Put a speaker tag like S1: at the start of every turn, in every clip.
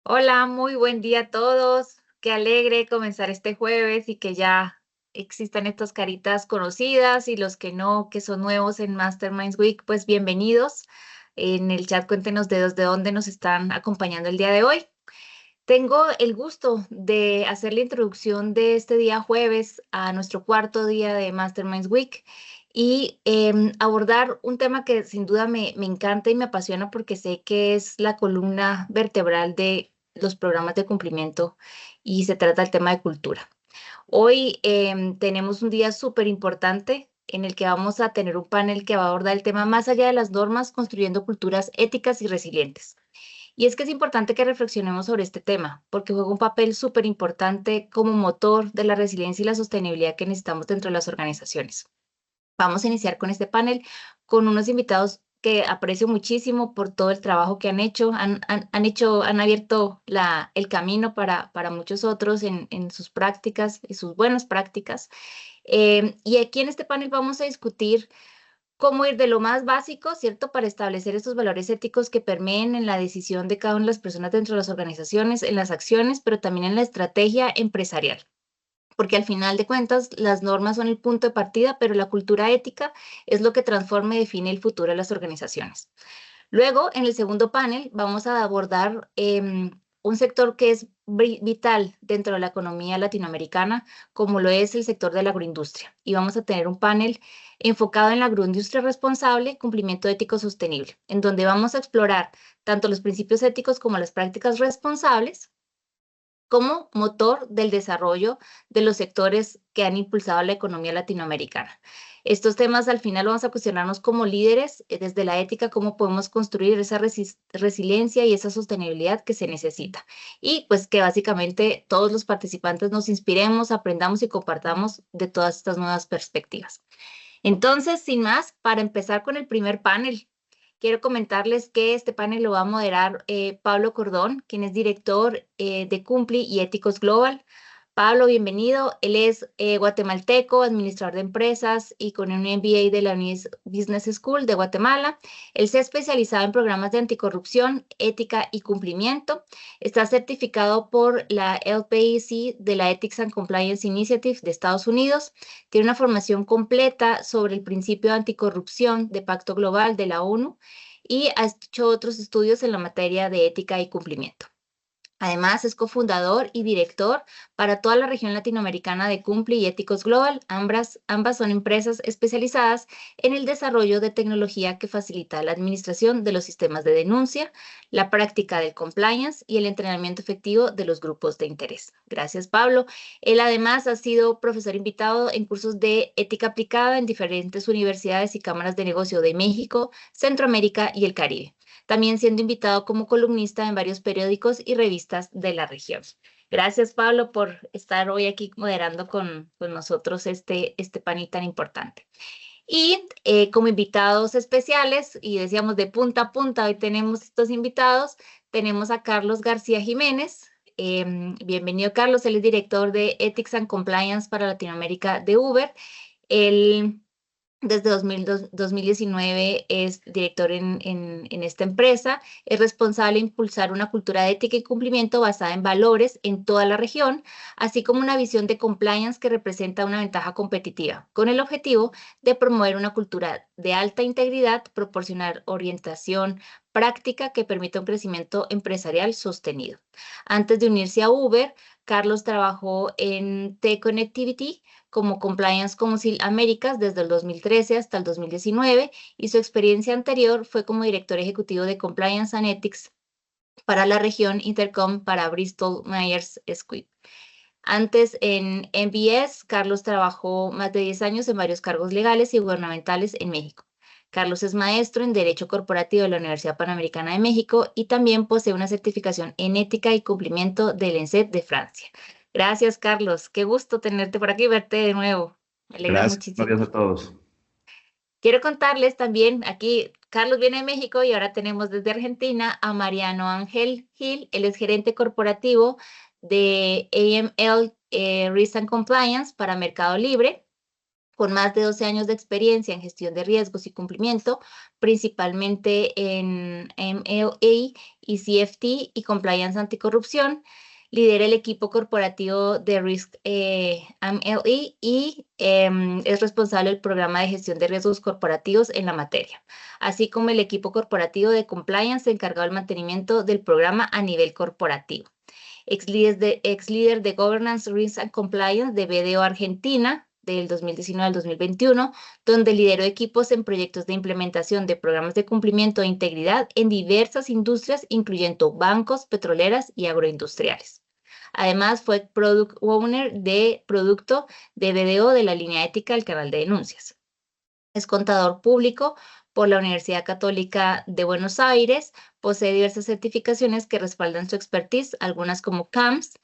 S1: Hola, muy buen día a todos. Qué alegre comenzar este jueves y que ya existan estas caritas conocidas y los que no, que son nuevos en Masterminds Week, pues bienvenidos. En el chat cuéntenos de dónde nos están acompañando el día de hoy. Tengo el gusto de hacer la introducción de este día jueves a nuestro cuarto día de Masterminds Week y abordar un tema que sin duda me encanta y me apasiona porque sé que es la columna vertebral de los programas de cumplimiento y se trata del tema de cultura. Hoy tenemos un día súper importante en el que vamos a tener un panel que va a abordar el tema más allá de las normas, construyendo culturas éticas y resilientes. Y es que es importante que reflexionemos sobre este tema, porque juega un papel súper importante como motor de la resiliencia y la sostenibilidad que necesitamos dentro de las organizaciones. Vamos a iniciar con este panel con unos invitados que aprecio muchísimo por todo el trabajo que han hecho, han abierto el camino para muchos otros en sus prácticas y sus buenas prácticas. Y aquí en este panel vamos a discutir cómo ir de lo más básico, ¿cierto? Para establecer estos valores éticos que permeen en la decisión de cada una de las personas dentro de las organizaciones, en las acciones, pero también en la estrategia empresarial. Porque al final de cuentas, las normas son el punto de partida, pero la cultura ética es lo que transforma y define el futuro de las organizaciones. Luego, en el segundo panel, vamos a abordar un sector que es vital dentro de la economía latinoamericana, como lo es el sector de la agroindustria. Y vamos a tener un panel enfocado en la agroindustria responsable, cumplimiento ético sostenible, en donde vamos a explorar tanto los principios éticos como las prácticas responsables como motor del desarrollo de los sectores que han impulsado la economía latinoamericana. Estos temas al final vamos a cuestionarnos como líderes, desde la ética, cómo podemos construir esa resiliencia y esa sostenibilidad que se necesita. Y pues que básicamente todos los participantes nos inspiremos, aprendamos y compartamos de todas estas nuevas perspectivas. Entonces, sin más, para empezar con el primer panel, quiero comentarles que este panel lo va a moderar Pablo Cordón, quien es director de Cumpli y Éticos Global. Pablo, bienvenido. Él es guatemalteco, administrador de empresas y con un MBA de la UNIS Business School de Guatemala. Él se ha especializado en programas de anticorrupción, ética y cumplimiento. Está certificado por la LPEC de la Ethics and Compliance Initiative de Estados Unidos. Tiene una formación completa sobre el principio de anticorrupción de Pacto Global de la ONU y ha hecho otros estudios en la materia de ética y cumplimiento. Además, es cofundador y director para toda la región latinoamericana de Cumpli y Éticos Global. Ambas son empresas especializadas en el desarrollo de tecnología que facilita la administración de los sistemas de denuncia, la práctica del compliance y el entrenamiento efectivo de los grupos de interés. Gracias, Pablo. Él además ha sido profesor invitado en cursos de ética aplicada en diferentes universidades y cámaras de negocio de México, Centroamérica y el Caribe, también siendo invitado como columnista en varios periódicos y revistas de la región. Gracias, Pablo, por estar hoy aquí moderando con nosotros este panel tan importante. Y como invitados especiales, y decíamos de punta a punta, hoy tenemos estos invitados, tenemos a Carlos García Jiménez. Bienvenido, Carlos. Él es director de Ethics and Compliance para Latinoamérica de Uber. Él desde 2019 es director en esta empresa. Es responsable de impulsar una cultura de ética y cumplimiento basada en valores en toda la región, así como una visión de compliance que representa una ventaja competitiva, con el objetivo de promover una cultura de alta integridad, proporcionar orientación práctica que permita un crecimiento empresarial sostenido. Antes de unirse a Uber, Carlos trabajó en T-Connectivity como Compliance Council Américas desde el 2013 hasta el 2019 y su experiencia anterior fue como director ejecutivo de Compliance and Ethics para la región Intercom para Bristol Myers Squibb. Antes en MBS, Carlos trabajó más de 10 años en varios cargos legales y gubernamentales en México. Carlos es maestro en Derecho Corporativo de la Universidad Panamericana de México y también posee una certificación en Ética y Cumplimiento del ENSET de Francia. Gracias, Carlos. Qué gusto tenerte por aquí y verte de nuevo. Me alegra
S2: Gracias,
S1: muchísimo.
S2: buenos días a todos.
S1: Quiero contarles también, aquí Carlos viene de México y ahora tenemos desde Argentina a Mariano Ángel Gil. Él es gerente corporativo de AML Risk and Compliance para Mercado Libre. con más de 12 años de experiencia en gestión de riesgos y cumplimiento, principalmente en MLA y CFT y Compliance Anticorrupción. Lidera el equipo corporativo de Risk MLA y es responsable del programa de gestión de riesgos corporativos en la materia, así como el equipo corporativo de Compliance encargado del mantenimiento del programa a nivel corporativo. Ex líder de Governance, Risk and Compliance de BDO Argentina, del 2019 al 2021, donde lideró equipos en proyectos de implementación de programas de cumplimiento e integridad en diversas industrias, incluyendo bancos, petroleras y agroindustriales. Además, fue Product Owner de producto de BDO de la línea ética del canal de denuncias. Es contador público por la Universidad Católica de Buenos Aires, posee diversas certificaciones que respaldan su expertise, algunas como CAMS,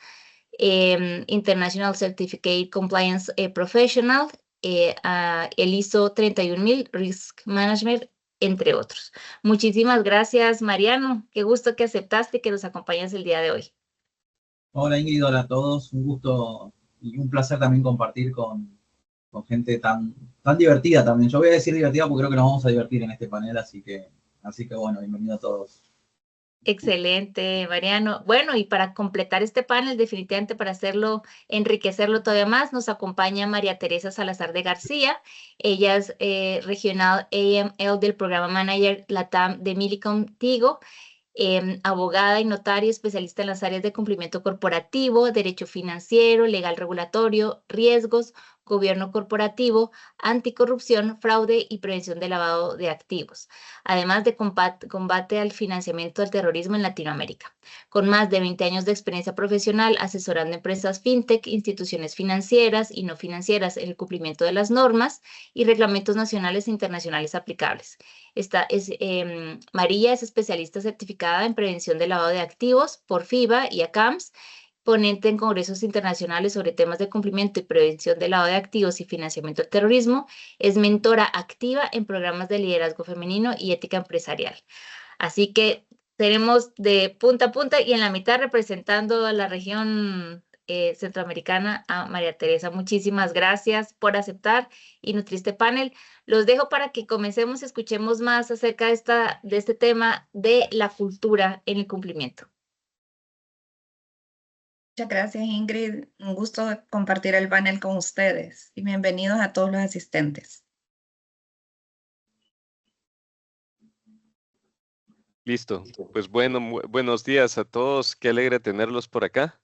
S1: International Certificate Compliance Professional, el ISO 31000 Risk Management, entre otros. Muchísimas gracias, Mariano. Qué gusto que aceptaste que nos acompañes el día de hoy.
S2: Hola Ingrid, hola a todos. Un gusto y un placer también compartir con gente tan divertida también. Yo voy a decir divertida porque creo que nos vamos a divertir en este panel, así que bueno, bienvenido a todos.
S1: Excelente, Mariano. Bueno, y para completar este panel, definitivamente para enriquecerlo todavía más, nos acompaña María Teresa Salazar de García. Ella es regional AML del programa manager LATAM de Millicom Tigo, abogada y notaria especialista en las áreas de cumplimiento corporativo, derecho financiero, legal regulatorio, riesgos, gobierno corporativo, anticorrupción, fraude y prevención de lavado de activos, además de combate al financiamiento del terrorismo en Latinoamérica. Con más de 20 años de experiencia profesional asesorando empresas fintech, instituciones financieras y no financieras en el cumplimiento de las normas y reglamentos nacionales e internacionales aplicables. María es especialista certificada en prevención del lavado de activos por FIBA y ACAMS, ponente en congresos internacionales sobre temas de cumplimiento y prevención del lavado de activos y financiamiento del terrorismo, es mentora activa en programas de liderazgo femenino y ética empresarial. Así que tenemos de punta a punta y en la mitad representando a la región centroamericana a María Teresa. Muchísimas gracias por aceptar y nutrir este panel. Los dejo para que comencemos, escuchemos más acerca de este tema de la cultura en el cumplimiento.
S3: Muchas gracias, Ingrid. Un gusto compartir el panel con ustedes y bienvenidos a todos los asistentes.
S4: Listo. Pues bueno, buenos días a todos. Qué alegre tenerlos por acá.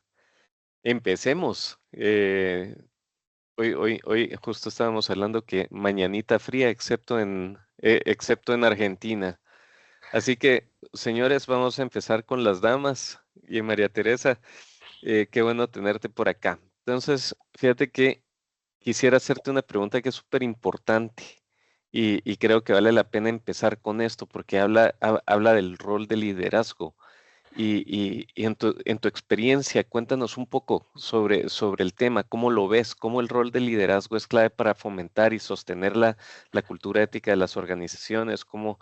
S4: Empecemos. Hoy justo estábamos hablando que mañanita fría, excepto en Argentina. Así que, señores, vamos a empezar con las damas. Y María Teresa, qué bueno tenerte por acá. Entonces, fíjate que quisiera hacerte una pregunta que es súper importante y creo que vale la pena empezar con esto porque habla del rol de liderazgo. Y en tu experiencia, cuéntanos un poco sobre el tema, cómo lo ves, cómo el rol de liderazgo es clave para fomentar y sostener la cultura ética de las organizaciones, cómo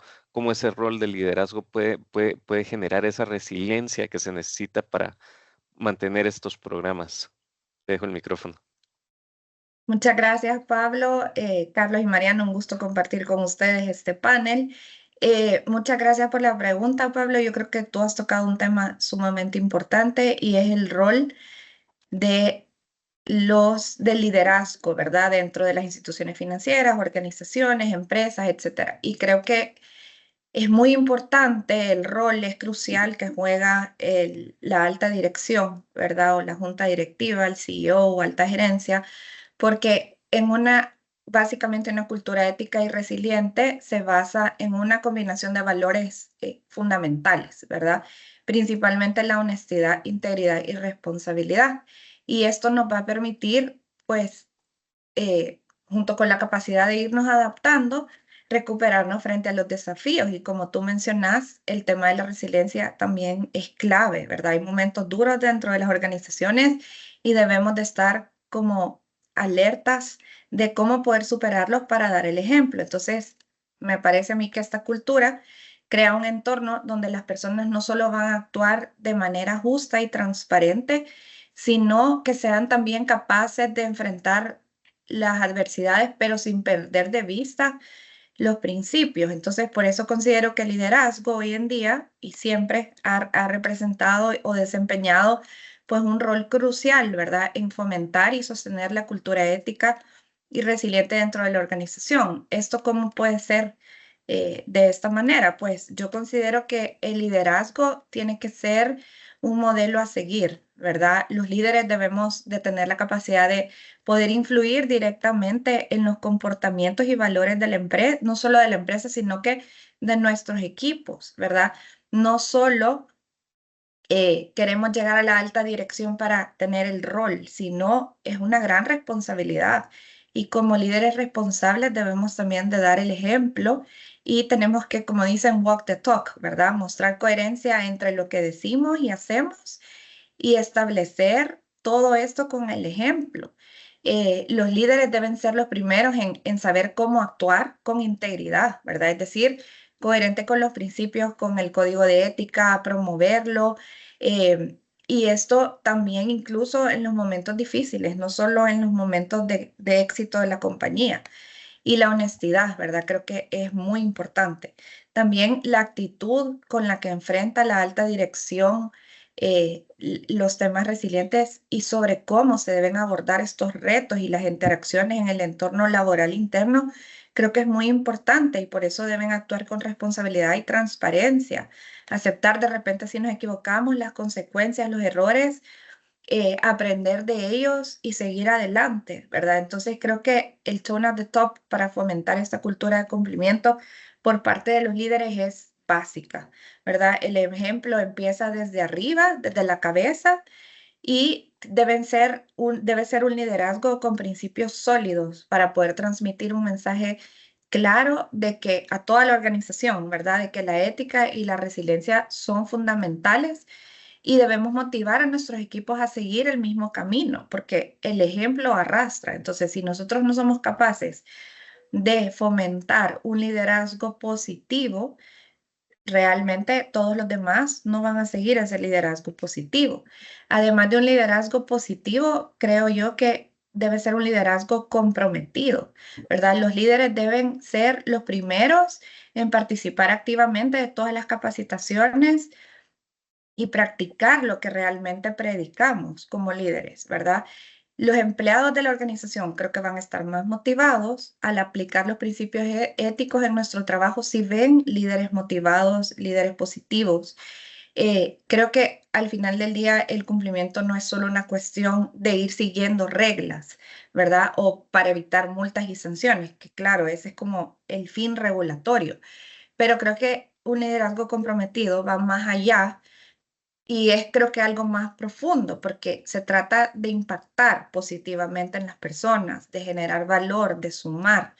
S4: ese rol de liderazgo puede generar esa resiliencia que se necesita para mantener estos programas. Te dejo el micrófono.
S3: Muchas gracias, Pablo, Carlos y Mariano. Un gusto compartir con ustedes este panel. Muchas gracias por la pregunta, Pablo. Yo creo que tú has tocado un tema sumamente importante y es el rol del liderazgo, ¿verdad? Dentro de las instituciones financieras, organizaciones, empresas, etcétera. Y creo que es muy importante, el rol es crucial que juega la alta dirección, ¿verdad? O la junta directiva, el CEO o alta gerencia, porque básicamente una cultura ética y resiliente se basa en una combinación de valores fundamentales, ¿verdad? Principalmente la honestidad, integridad y responsabilidad. Y esto nos va a permitir, pues, junto con la capacidad de irnos adaptando, recuperarnos frente a los desafíos. Y como tú mencionas, el tema de la resiliencia también es clave, ¿verdad? Hay momentos duros dentro de las organizaciones y debemos de estar como alertas de cómo poder superarlos para dar el ejemplo. Entonces, me parece a mí que esta cultura crea un entorno donde las personas no solo van a actuar de manera justa y transparente, sino que sean también capaces de enfrentar las adversidades, pero sin perder de vista los principios. Entonces, por eso considero que el liderazgo hoy en día y siempre ha representado o desempeñado pues un rol crucial, ¿verdad?, en fomentar y sostener la cultura ética y resiliente dentro de la organización. ¿Esto cómo puede ser de esta manera? Pues yo considero que el liderazgo tiene que ser un modelo a seguir, ¿verdad? Los líderes debemos de tener la capacidad de poder influir directamente en los comportamientos y valores de la empresa, no solo de la empresa, sino que de nuestros equipos, ¿verdad? No solo queremos llegar a la alta dirección para tener el rol, sino es una gran responsabilidad. Y como líderes responsables debemos también de dar el ejemplo y tenemos que, como dicen, walk the talk, ¿verdad? Mostrar coherencia entre lo que decimos y hacemos y establecer todo esto con el ejemplo. Los líderes deben ser los primeros en saber cómo actuar con integridad, ¿verdad? Es decir, coherente con los principios, con el código de ética, promoverlo. Y esto también incluso en los momentos difíciles, no solo en los momentos de éxito de la compañía. Y la honestidad, ¿verdad? Creo que es muy importante. También la actitud con la que enfrenta la alta dirección los temas resilientes y sobre cómo se deben abordar estos retos y las interacciones en el entorno laboral interno, creo que es muy importante y por eso deben actuar con responsabilidad y transparencia, aceptar de repente si nos equivocamos, las consecuencias, los errores, aprender de ellos y seguir adelante, ¿verdad? Entonces creo que el tone at the top para fomentar esta cultura de cumplimiento por parte de los líderes es básica, ¿verdad? El ejemplo empieza desde arriba, desde la cabeza, y debe ser un liderazgo con principios sólidos para poder transmitir un mensaje claro de que a toda la organización, ¿verdad? De que la ética y la resiliencia son fundamentales y debemos motivar a nuestros equipos a seguir el mismo camino, porque el ejemplo arrastra. Entonces, si nosotros no somos capaces de fomentar un liderazgo positivo, realmente todos los demás no van a seguir ese liderazgo positivo. Además de un liderazgo positivo, creo yo que debe ser un liderazgo comprometido, ¿verdad? Los líderes deben ser los primeros en participar activamente de todas las capacitaciones y practicar lo que realmente predicamos como líderes, ¿verdad? Los empleados de la organización creo que van a estar más motivados al aplicar los principios éticos en nuestro trabajo si ven líderes motivados, líderes positivos. Creo que al final del día el cumplimiento no es solo una cuestión de ir siguiendo reglas, ¿verdad? O para evitar multas y sanciones, que claro, ese es como el fin regulatorio. Pero creo que un liderazgo comprometido va más allá y es creo que algo más profundo, porque se trata de impactar positivamente en las personas, de generar valor, de sumar.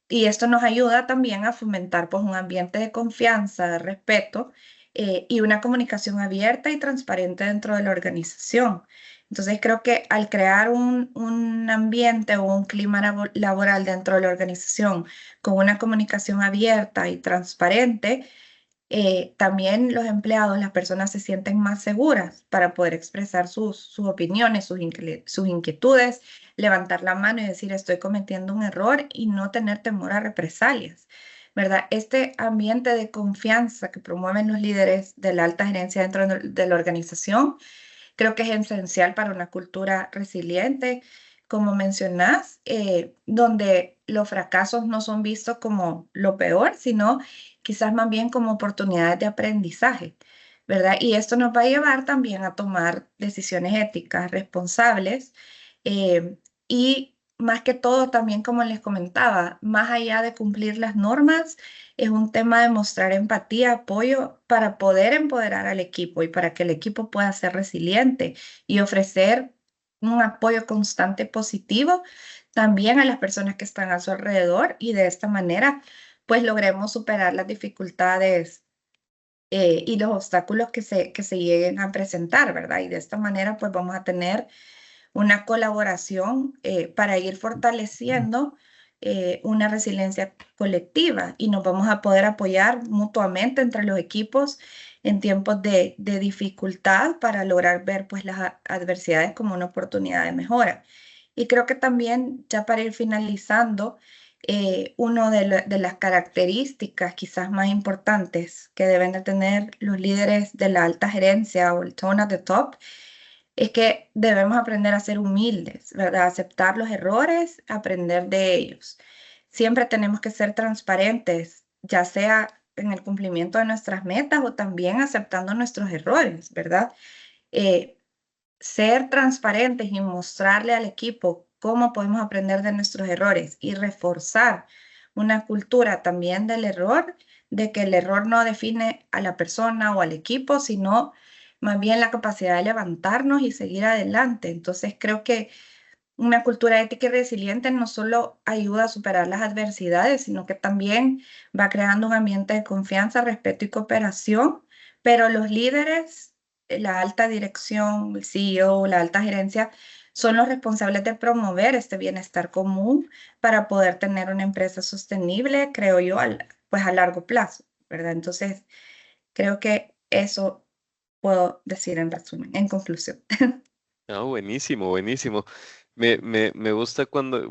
S3: Y esto nos ayuda también a fomentar pues, un ambiente de confianza, de respeto y una comunicación abierta y transparente dentro de la organización. Entonces creo que al crear un ambiente o un clima laboral dentro de la organización con una comunicación abierta y transparente, también los empleados, las personas se sienten más seguras para poder expresar sus opiniones, sus inquietudes, levantar la mano y decir estoy cometiendo un error y no tener temor a represalias, ¿verdad? Este ambiente de confianza que promueven los líderes de la alta gerencia dentro de la organización, creo que es esencial para una cultura resiliente, como mencionás, donde los fracasos no son vistos como lo peor, sino quizás más bien como oportunidades de aprendizaje, ¿verdad? Y esto nos va a llevar también a tomar decisiones éticas responsables y más que todo también, como les comentaba, más allá de cumplir las normas, es un tema de mostrar empatía, apoyo para poder empoderar al equipo y para que el equipo pueda ser resiliente y ofrecer un apoyo constante positivo también a las personas que están a su alrededor y de esta manera pues logremos superar las dificultades y los obstáculos que se lleguen a presentar, ¿verdad? Y de esta manera pues vamos a tener una colaboración para ir fortaleciendo una resiliencia colectiva y nos vamos a poder apoyar mutuamente entre los equipos en tiempos de dificultad para lograr ver pues las adversidades como una oportunidad de mejora. Y creo que también, ya para ir finalizando, una de las características quizás más importantes que deben de tener los líderes de la alta gerencia o el tone at the top es que debemos aprender a ser humildes, ¿verdad? Aceptar los errores, aprender de ellos. Siempre tenemos que ser transparentes, ya sea en el cumplimiento de nuestras metas o también aceptando nuestros errores, ¿verdad? Eh, Ser transparentes y mostrarle al equipo cómo podemos aprender de nuestros errores y reforzar una cultura también del error, de que el error no define a la persona o al equipo, sino más bien la capacidad de levantarnos y seguir adelante. Entonces creo que una cultura ética y resiliente no solo ayuda a superar las adversidades, sino que también va creando un ambiente de confianza, respeto y cooperación, pero los líderes, la alta dirección, el CEO, la alta gerencia, son los responsables de promover este bienestar común para poder tener una empresa sostenible, creo yo, pues a largo plazo, ¿verdad? Entonces, creo que eso puedo decir en resumen, en conclusión.
S4: Ah, buenísimo, buenísimo. Me gusta cuando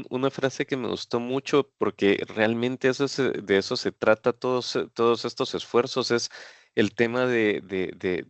S4: una frase que me gustó mucho, porque realmente de eso se trata todos estos esfuerzos, es el tema de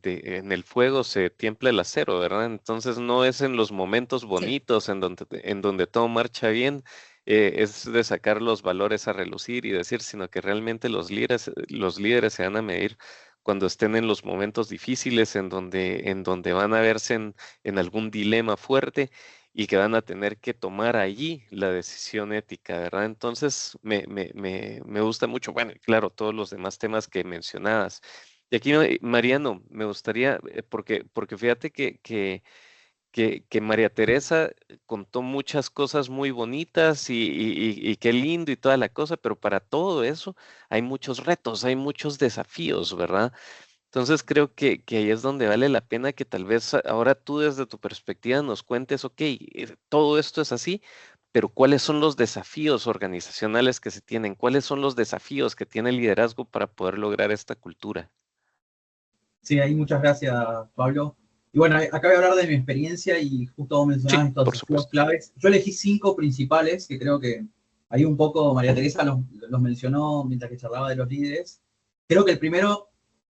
S4: en el fuego se tiembla el acero, ¿verdad? Entonces no es en los momentos
S3: Sí.
S4: bonitos en donde todo marcha bien, es de sacar los valores a relucir y decir, sino que realmente los líderes se van a medir cuando estén en los momentos difíciles, en donde van a verse en algún dilema fuerte y que van a tener que tomar allí la decisión ética, ¿verdad? Entonces, me gusta mucho, bueno, y claro, todos los demás temas que mencionabas. Y aquí, Mariano, me gustaría, porque fíjate que María Teresa contó muchas cosas muy bonitas y qué lindo y toda la cosa, pero para todo eso hay muchos retos, hay muchos desafíos, ¿verdad? Entonces creo que ahí es donde vale la pena que tal vez ahora tú desde tu perspectiva nos cuentes, ok, todo esto es así, pero ¿cuáles son los desafíos organizacionales que se tienen? ¿Cuáles son los desafíos que tiene el liderazgo para poder lograr esta cultura?
S2: Sí, ahí muchas gracias, Pablo. Y bueno, acá voy a hablar de mi experiencia y justo vos
S4: Sí,
S2: mencionabas estos
S4: por
S2: desafíos
S4: supuesto.
S2: claves. Yo elegí 5 principales, que creo que ahí un poco María Teresa los mencionó mientras que charlaba de los líderes. Creo que el primero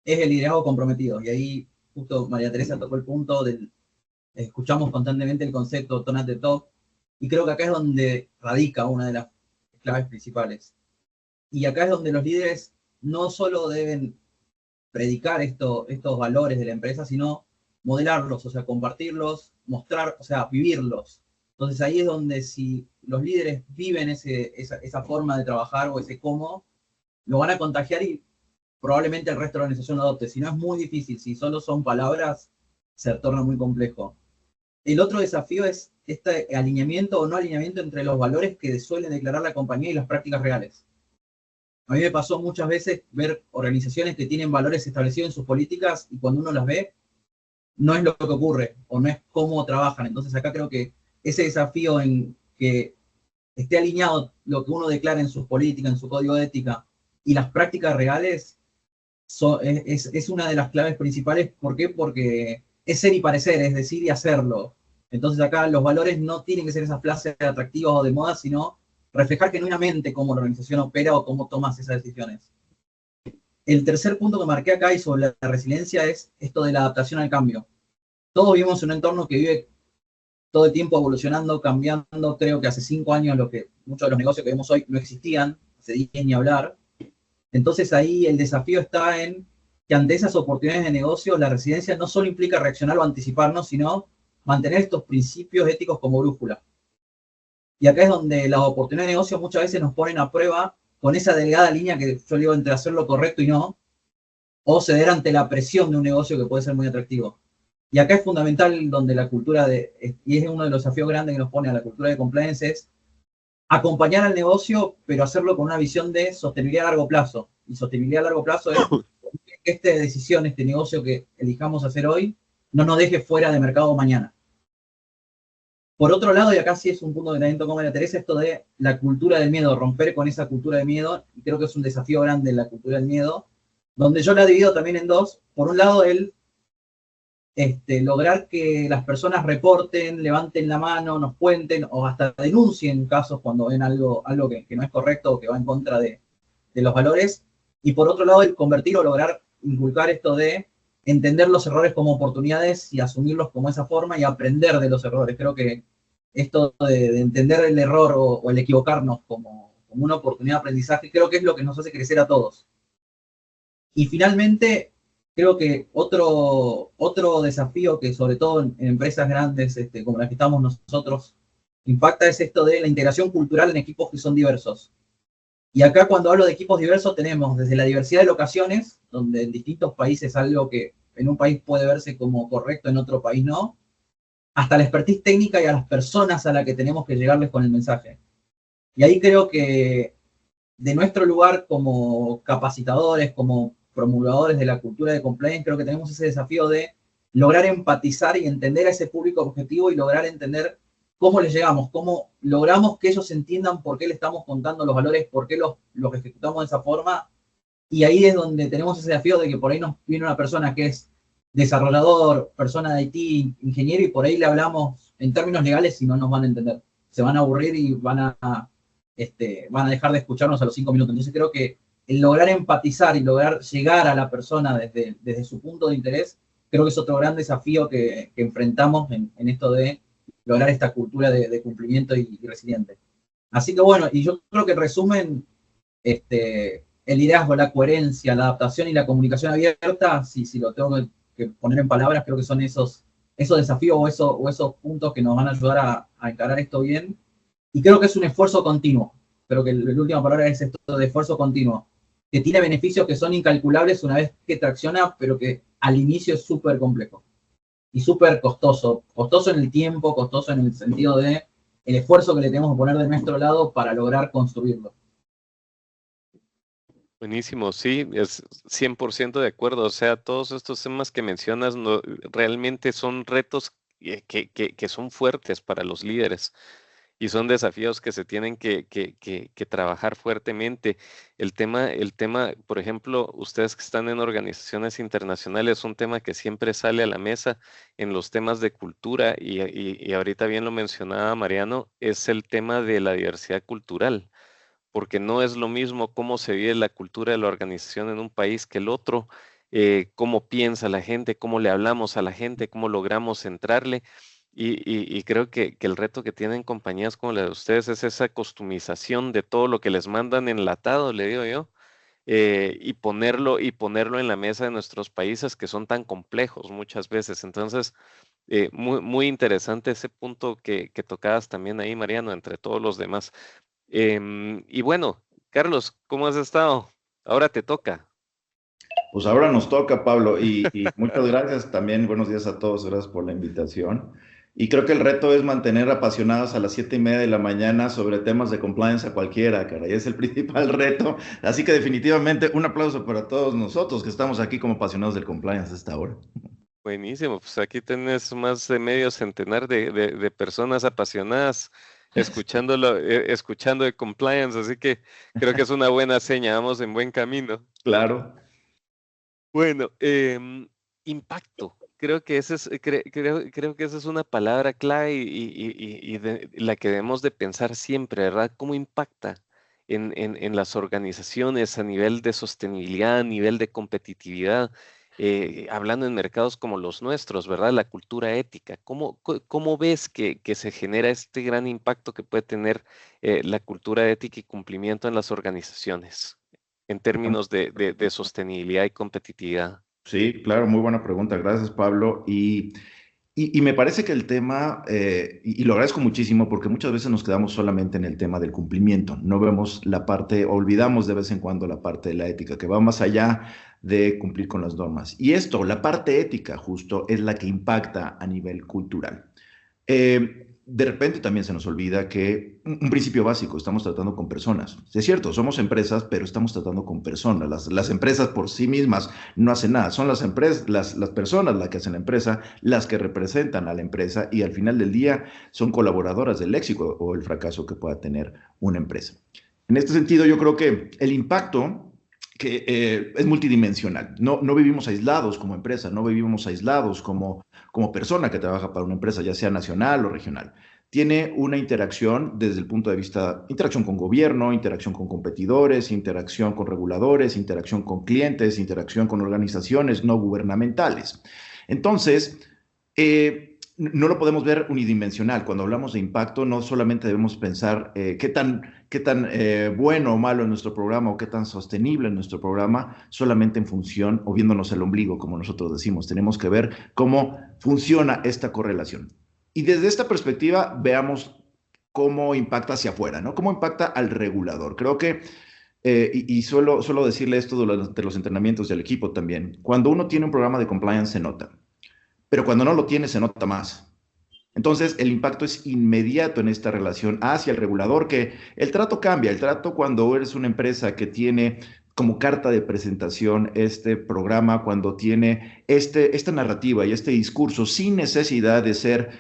S2: es el liderazgo comprometido, y ahí justo María Teresa tocó el punto del, escuchamos constantemente el concepto tone at the top, y creo que acá es donde radica una de las claves principales. Y acá es donde los líderes no solo deben predicar estos valores de la empresa, sino modelarlos, o sea, compartirlos, mostrar, o sea, vivirlos. Entonces ahí es donde si los líderes viven esa forma de trabajar o ese cómo, lo van a contagiar y probablemente el resto de la organización lo adopte. Si no, es muy difícil. Si solo son palabras, se torna muy complejo. El otro desafío es este alineamiento o no alineamiento entre los valores que suelen declarar la compañía y las prácticas reales. A mí me pasó muchas veces ver organizaciones que tienen valores establecidos en sus políticas y cuando uno las ve, no es lo que ocurre o no es cómo trabajan. Entonces acá creo que ese desafío en que esté alineado lo que uno declara en sus políticas, en su código de ética y las prácticas reales es una de las claves principales. ¿Por qué? Porque es ser y parecer, es decir y hacerlo. Entonces acá los valores no tienen que ser esas frases atractivas o de moda, sino reflejar genuinamente cómo la organización opera o cómo tomas esas decisiones. El tercer punto que marqué acá y sobre la resiliencia es esto de la adaptación al cambio. Todos vivimos en un entorno que vive todo el tiempo evolucionando, cambiando. Creo que hace 5 años muchos de los negocios que vemos hoy no existían, hace 10 ni hablar. Entonces ahí el desafío está en que ante esas oportunidades de negocio, la resiliencia no solo implica reaccionar o anticiparnos, sino mantener estos principios éticos como brújula. Y acá es donde las oportunidades de negocio muchas veces nos ponen a prueba con esa delgada línea que yo digo entre hacer lo correcto y no, o ceder ante la presión de un negocio que puede ser muy atractivo. Y acá es fundamental donde la cultura y es uno de los desafíos grandes que nos pone a la cultura de compliance, es acompañar al negocio, pero hacerlo con una visión de sostenibilidad a largo plazo. Y sostenibilidad a largo plazo es que esta decisión, este negocio que elijamos hacer hoy, no nos deje fuera de mercado mañana. Por otro lado, y acá sí es un punto que también tocó María Teresa, esto de la cultura del miedo, romper con esa cultura de miedo, y creo que es un desafío grande la cultura del miedo, donde yo la divido también en dos. Por un lado, lograr que las personas reporten, levanten la mano, nos cuenten o hasta denuncien casos cuando ven algo que no es correcto o que va en contra de los valores. Y por otro lado, el convertir o lograr inculcar esto de entender los errores como oportunidades y asumirlos como esa forma y aprender de los errores. Creo que esto de entender el error o el equivocarnos como una oportunidad de aprendizaje, creo que es lo que nos hace crecer a todos. Y finalmente, creo que otro desafío que sobre todo en empresas grandes como las que estamos nosotros impacta es esto de la integración cultural en equipos que son diversos. Y acá cuando hablo de equipos diversos tenemos desde la diversidad de locaciones, donde en distintos países algo que en un país puede verse como correcto, en otro país no, hasta la expertise técnica y a las personas a las que tenemos que llegarles con el mensaje. Y ahí creo que de nuestro lugar como capacitadores, como promulgadores de la cultura de compliance, creo que tenemos ese desafío de lograr empatizar y entender a ese público objetivo y lograr entender cómo les llegamos, cómo logramos que ellos entiendan por qué le estamos contando los valores, por qué los ejecutamos de esa forma. Y ahí es donde tenemos ese desafío de que por ahí nos viene una persona que es desarrollador, persona de IT, ingeniero, y por ahí le hablamos en términos legales y no nos van a entender. Se van a aburrir y van a dejar de escucharnos a los 5 minutos. Entonces creo que el lograr empatizar y lograr llegar a la persona desde su punto de interés, creo que es otro gran desafío que enfrentamos en esto de lograr esta cultura de cumplimiento y resiliente. Así que bueno, y yo creo que en resumen, el liderazgo, la coherencia, la adaptación y la comunicación abierta, si lo tengo que poner en palabras, creo que son esos desafíos o esos puntos que nos van a ayudar a encarar esto bien. Y creo que es un esfuerzo continuo. Creo que la última palabra es esto de esfuerzo continuo, que tiene beneficios que son incalculables una vez que tracciona, pero que al inicio es súper complejo y súper costoso. Costoso en el tiempo, costoso en el sentido de el esfuerzo que le tenemos que poner de nuestro lado para lograr construirlo.
S4: Buenísimo, sí, es 100% de acuerdo. O sea, todos estos temas que mencionas realmente son retos que son fuertes para los líderes y son desafíos que se tienen que trabajar fuertemente. El tema, por ejemplo, ustedes que están en organizaciones internacionales, un tema que siempre sale a la mesa en los temas de cultura, y ahorita bien lo mencionaba Mariano, es el tema de la diversidad cultural, porque no es lo mismo cómo se vive la cultura de la organización en un país que el otro, cómo piensa la gente, cómo le hablamos a la gente, cómo logramos centrarle. Y creo que el reto que tienen compañías como la de ustedes es esa customización de todo lo que les mandan enlatado, le digo yo, y ponerlo en la mesa de nuestros países que son tan complejos muchas veces. Entonces, muy, muy interesante ese punto que tocabas también ahí, Mariano, entre todos los demás. Y bueno, Carlos, ¿cómo has estado? Ahora te toca.
S5: Pues ahora nos toca, Pablo, y muchas gracias también. Buenos días a todos, gracias por la invitación. Y creo que el reto es mantener apasionados a las 7:30 de la mañana sobre temas de compliance a cualquiera, caray, es el principal reto. Así que definitivamente un aplauso para todos nosotros que estamos aquí como apasionados del compliance a esta hora.
S4: Buenísimo, pues aquí tenés más de medio centenar de personas apasionadas escuchando de compliance, así que creo que es una buena seña, vamos en buen camino.
S5: Claro.
S4: Bueno, impacto. Creo que creo que esa es una palabra clave y la que debemos de pensar siempre, ¿verdad? ¿Cómo impacta en las organizaciones a nivel de sostenibilidad, a nivel de competitividad? Hablando en mercados como los nuestros, ¿verdad? La cultura ética. ¿Cómo ves que se genera este gran impacto que puede tener la cultura ética y cumplimiento en las organizaciones en términos de sostenibilidad y competitividad?
S5: Sí, claro, muy buena pregunta. Gracias, Pablo. Y me parece que el tema, y lo agradezco muchísimo porque muchas veces nos quedamos solamente en el tema del cumplimiento. No vemos la parte, olvidamos de vez en cuando la parte de la ética, que va más allá de cumplir con las normas. Y esto, la parte ética, justo, es la que impacta a nivel cultural. De repente también se nos olvida que un principio básico, estamos tratando con personas. Es cierto, somos empresas, pero estamos tratando con personas. Las empresas por sí mismas no hacen nada. Son las personas las que hacen la empresa, las que representan a la empresa y al final del día son colaboradoras del éxito o el fracaso que pueda tener una empresa. En este sentido, yo creo que el impacto es multidimensional. No vivimos aislados como empresa, no vivimos aislados como persona que trabaja para una empresa, ya sea nacional o regional. Tiene una interacción desde el punto de vista, interacción con gobierno, interacción con competidores, interacción con reguladores, interacción con clientes, interacción con organizaciones no gubernamentales. Entonces, no lo podemos ver unidimensional. Cuando hablamos de impacto, no solamente debemos pensar qué tan bueno o malo es nuestro programa o qué tan sostenible es nuestro programa, solamente en función o viéndonos el ombligo, como nosotros decimos. Tenemos que ver cómo funciona esta correlación. Y desde esta perspectiva, veamos cómo impacta hacia afuera, ¿no? Cómo impacta al regulador. Creo que, y suelo decirle esto durante los entrenamientos del equipo también, cuando uno tiene un programa de compliance se nota, pero cuando no lo tiene se nota más. Entonces, el impacto es inmediato en esta relación hacia el regulador, que el trato cambia. El trato cuando eres una empresa que tiene como carta de presentación este programa, cuando tiene esta narrativa y este discurso, sin necesidad de ser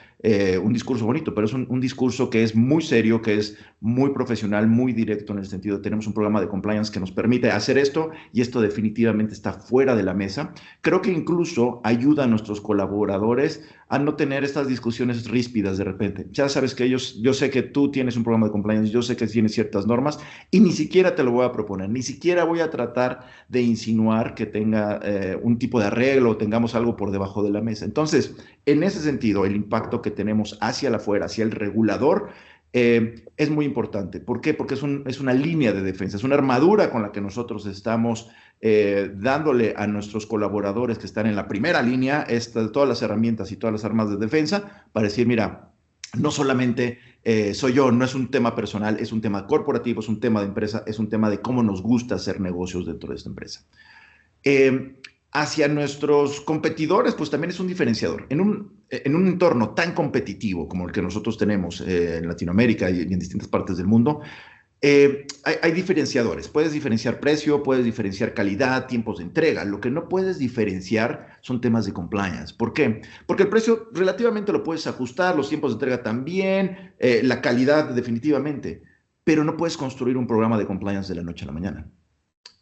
S5: un discurso bonito, pero es un discurso que es muy serio, que es muy profesional, muy directo en el sentido de tenemos un programa de compliance que nos permite hacer esto y esto definitivamente está fuera de la mesa. Creo que incluso ayuda a nuestros colaboradores a no tener estas discusiones ríspidas de repente. Ya sabes que yo sé que tú tienes un programa de compliance, yo sé que tienes ciertas normas y ni siquiera te lo voy a proponer, ni siquiera voy a tratar de insinuar que tenga un tipo de arreglo o tengamos algo por debajo de la mesa. Entonces, en ese sentido, el impacto que tenemos hacia el afuera, hacia el regulador, es muy importante. ¿Por qué? Porque es una línea de defensa, es una armadura con la que nosotros estamos dándole a nuestros colaboradores que están en la primera línea todas las herramientas y todas las armas de defensa para decir, mira, no solamente soy yo, no es un tema personal, es un tema corporativo, es un tema de empresa, es un tema de cómo nos gusta hacer negocios dentro de esta empresa. Hacia nuestros competidores, pues también es un diferenciador. En un entorno tan competitivo como el que nosotros tenemos en Latinoamérica y en distintas partes del mundo, hay diferenciadores. Puedes diferenciar precio, puedes diferenciar calidad, tiempos de entrega. Lo que no puedes diferenciar son temas de compliance. ¿Por qué? Porque el precio relativamente lo puedes ajustar, los tiempos de entrega también, la calidad definitivamente, pero no puedes construir un programa de compliance de la noche a la mañana.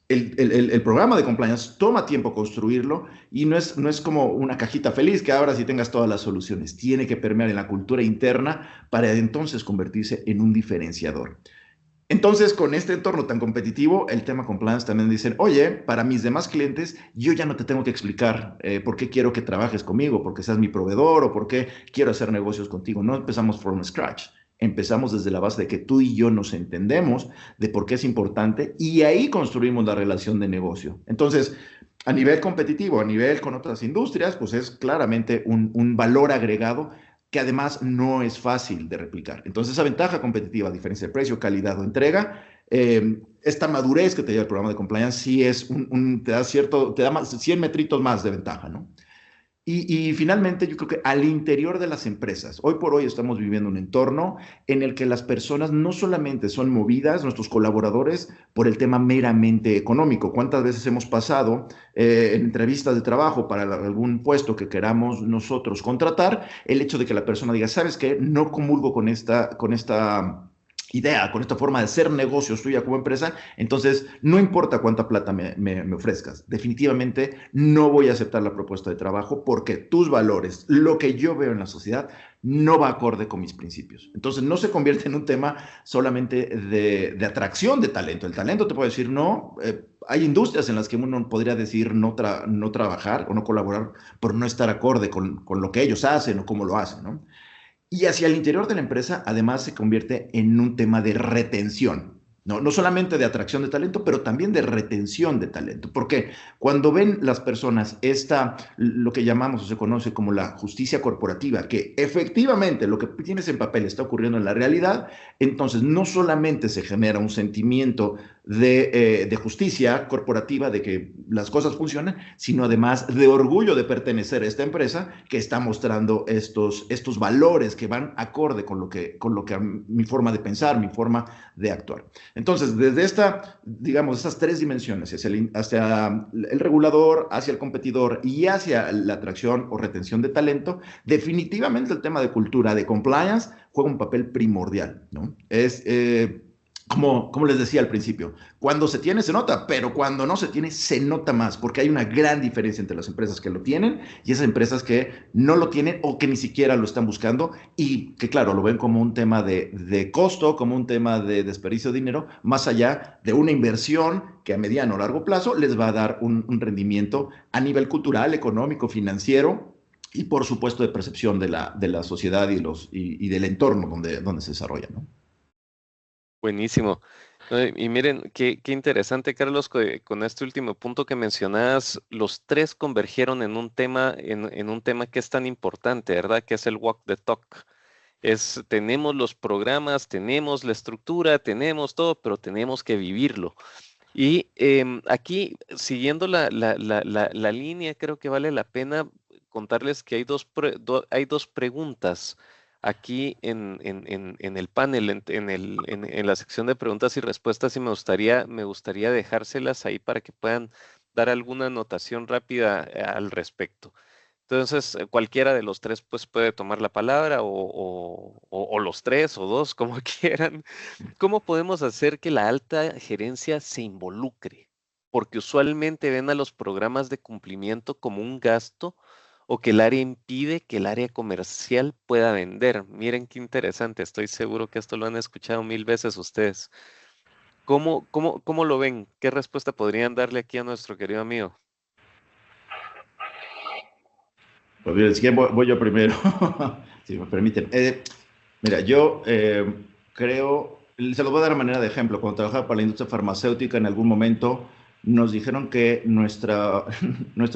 S5: El programa de compliance toma tiempo construirlo y no es como una cajita feliz que abras y tengas todas las soluciones. Tiene que permear en la cultura interna para entonces convertirse en un diferenciador. Entonces, con este entorno tan competitivo, el tema compliance también dicen, oye, para mis demás clientes, yo ya no te tengo que explicar por qué quiero que trabajes conmigo, porque seas mi proveedor o por qué quiero hacer negocios contigo. No empezamos from scratch. Empezamos desde la base de que tú y yo nos entendemos de por qué es importante y ahí construimos la relación de negocio. Entonces, a nivel competitivo, a nivel con otras industrias, pues es claramente un valor agregado que además no es fácil de replicar. Entonces, esa ventaja competitiva, a diferencia de precio, calidad o entrega, esta madurez que te lleva el programa de compliance sí es te da más, 100 metritos más de ventaja, ¿no? Y finalmente, yo creo que al interior de las empresas, hoy por hoy estamos viviendo un entorno en el que las personas no solamente son movidas, nuestros colaboradores, por el tema meramente económico. ¿Cuántas veces hemos pasado en entrevistas de trabajo para algún puesto que queramos nosotros contratar, el hecho de que la persona diga, ¿sabes qué? No comulgo con esta idea, con esta forma de hacer negocios tuya como empresa, entonces no importa cuánta plata me ofrezcas, definitivamente no voy a aceptar la propuesta de trabajo porque tus valores, lo que yo veo en la sociedad, no va acorde con mis principios. Entonces no se convierte en un tema solamente de atracción de talento. El talento te puede decir no, hay industrias en las que uno podría decir no trabajar o no colaborar por no estar acorde con lo que ellos hacen o cómo lo hacen, ¿no? Y hacia el interior de la empresa, además, se convierte en un tema de retención, ¿no? No solamente de atracción de talento, pero también de retención de talento. Porque cuando ven las personas lo que llamamos o se conoce como la justicia corporativa, que efectivamente lo que tienes en papel está ocurriendo en la realidad, entonces no solamente se genera un sentimiento de justicia corporativa, de que las cosas funcionan, sino además de orgullo de pertenecer a esta empresa que está mostrando estos valores que van acorde con lo que mi forma de pensar, mi forma de actuar. Entonces, desde estas tres dimensiones, hacia el regulador, hacia el competidor y hacia la atracción o retención de talento, definitivamente el tema de cultura, de compliance, juega un papel primordial, ¿no? como les decía al principio, cuando se tiene se nota, pero cuando no se tiene se nota más, porque hay una gran diferencia entre las empresas que lo tienen y esas empresas que no lo tienen o que ni siquiera lo están buscando y que claro, lo ven como un tema de costo, como un tema de desperdicio de dinero, más allá de una inversión que a mediano o largo plazo les va a dar un rendimiento a nivel cultural, económico, financiero y por supuesto de percepción de la sociedad y del entorno donde se desarrolla, ¿no?
S4: Buenísimo. Y miren, qué interesante, Carlos, con este último punto que mencionabas, los tres convergieron en un tema, en un tema que es tan importante, ¿verdad? Que es el walk the talk. Tenemos los programas, tenemos la estructura, tenemos todo, pero tenemos que vivirlo. Y aquí, siguiendo la línea, creo que vale la pena contarles que hay dos preguntas aquí en el panel, en la sección de preguntas y respuestas, y me gustaría dejárselas ahí para que puedan dar alguna anotación rápida al respecto. Entonces, cualquiera de los tres pues, puede tomar la palabra o los tres o dos, como quieran. ¿Cómo podemos hacer que la alta gerencia se involucre? Porque usualmente ven a los programas de cumplimiento como un gasto o que el área impide que el área comercial pueda vender. Miren qué interesante, estoy seguro que esto lo han escuchado 1000 veces ustedes. ¿Cómo lo ven? ¿Qué respuesta podrían darle aquí a nuestro querido amigo?
S5: Pues bien, si quieren voy yo primero, si me permiten. Mira, yo creo, se lo voy a dar de manera de ejemplo. Cuando trabajaba para la industria farmacéutica, en algún momento nos dijeron que nuestro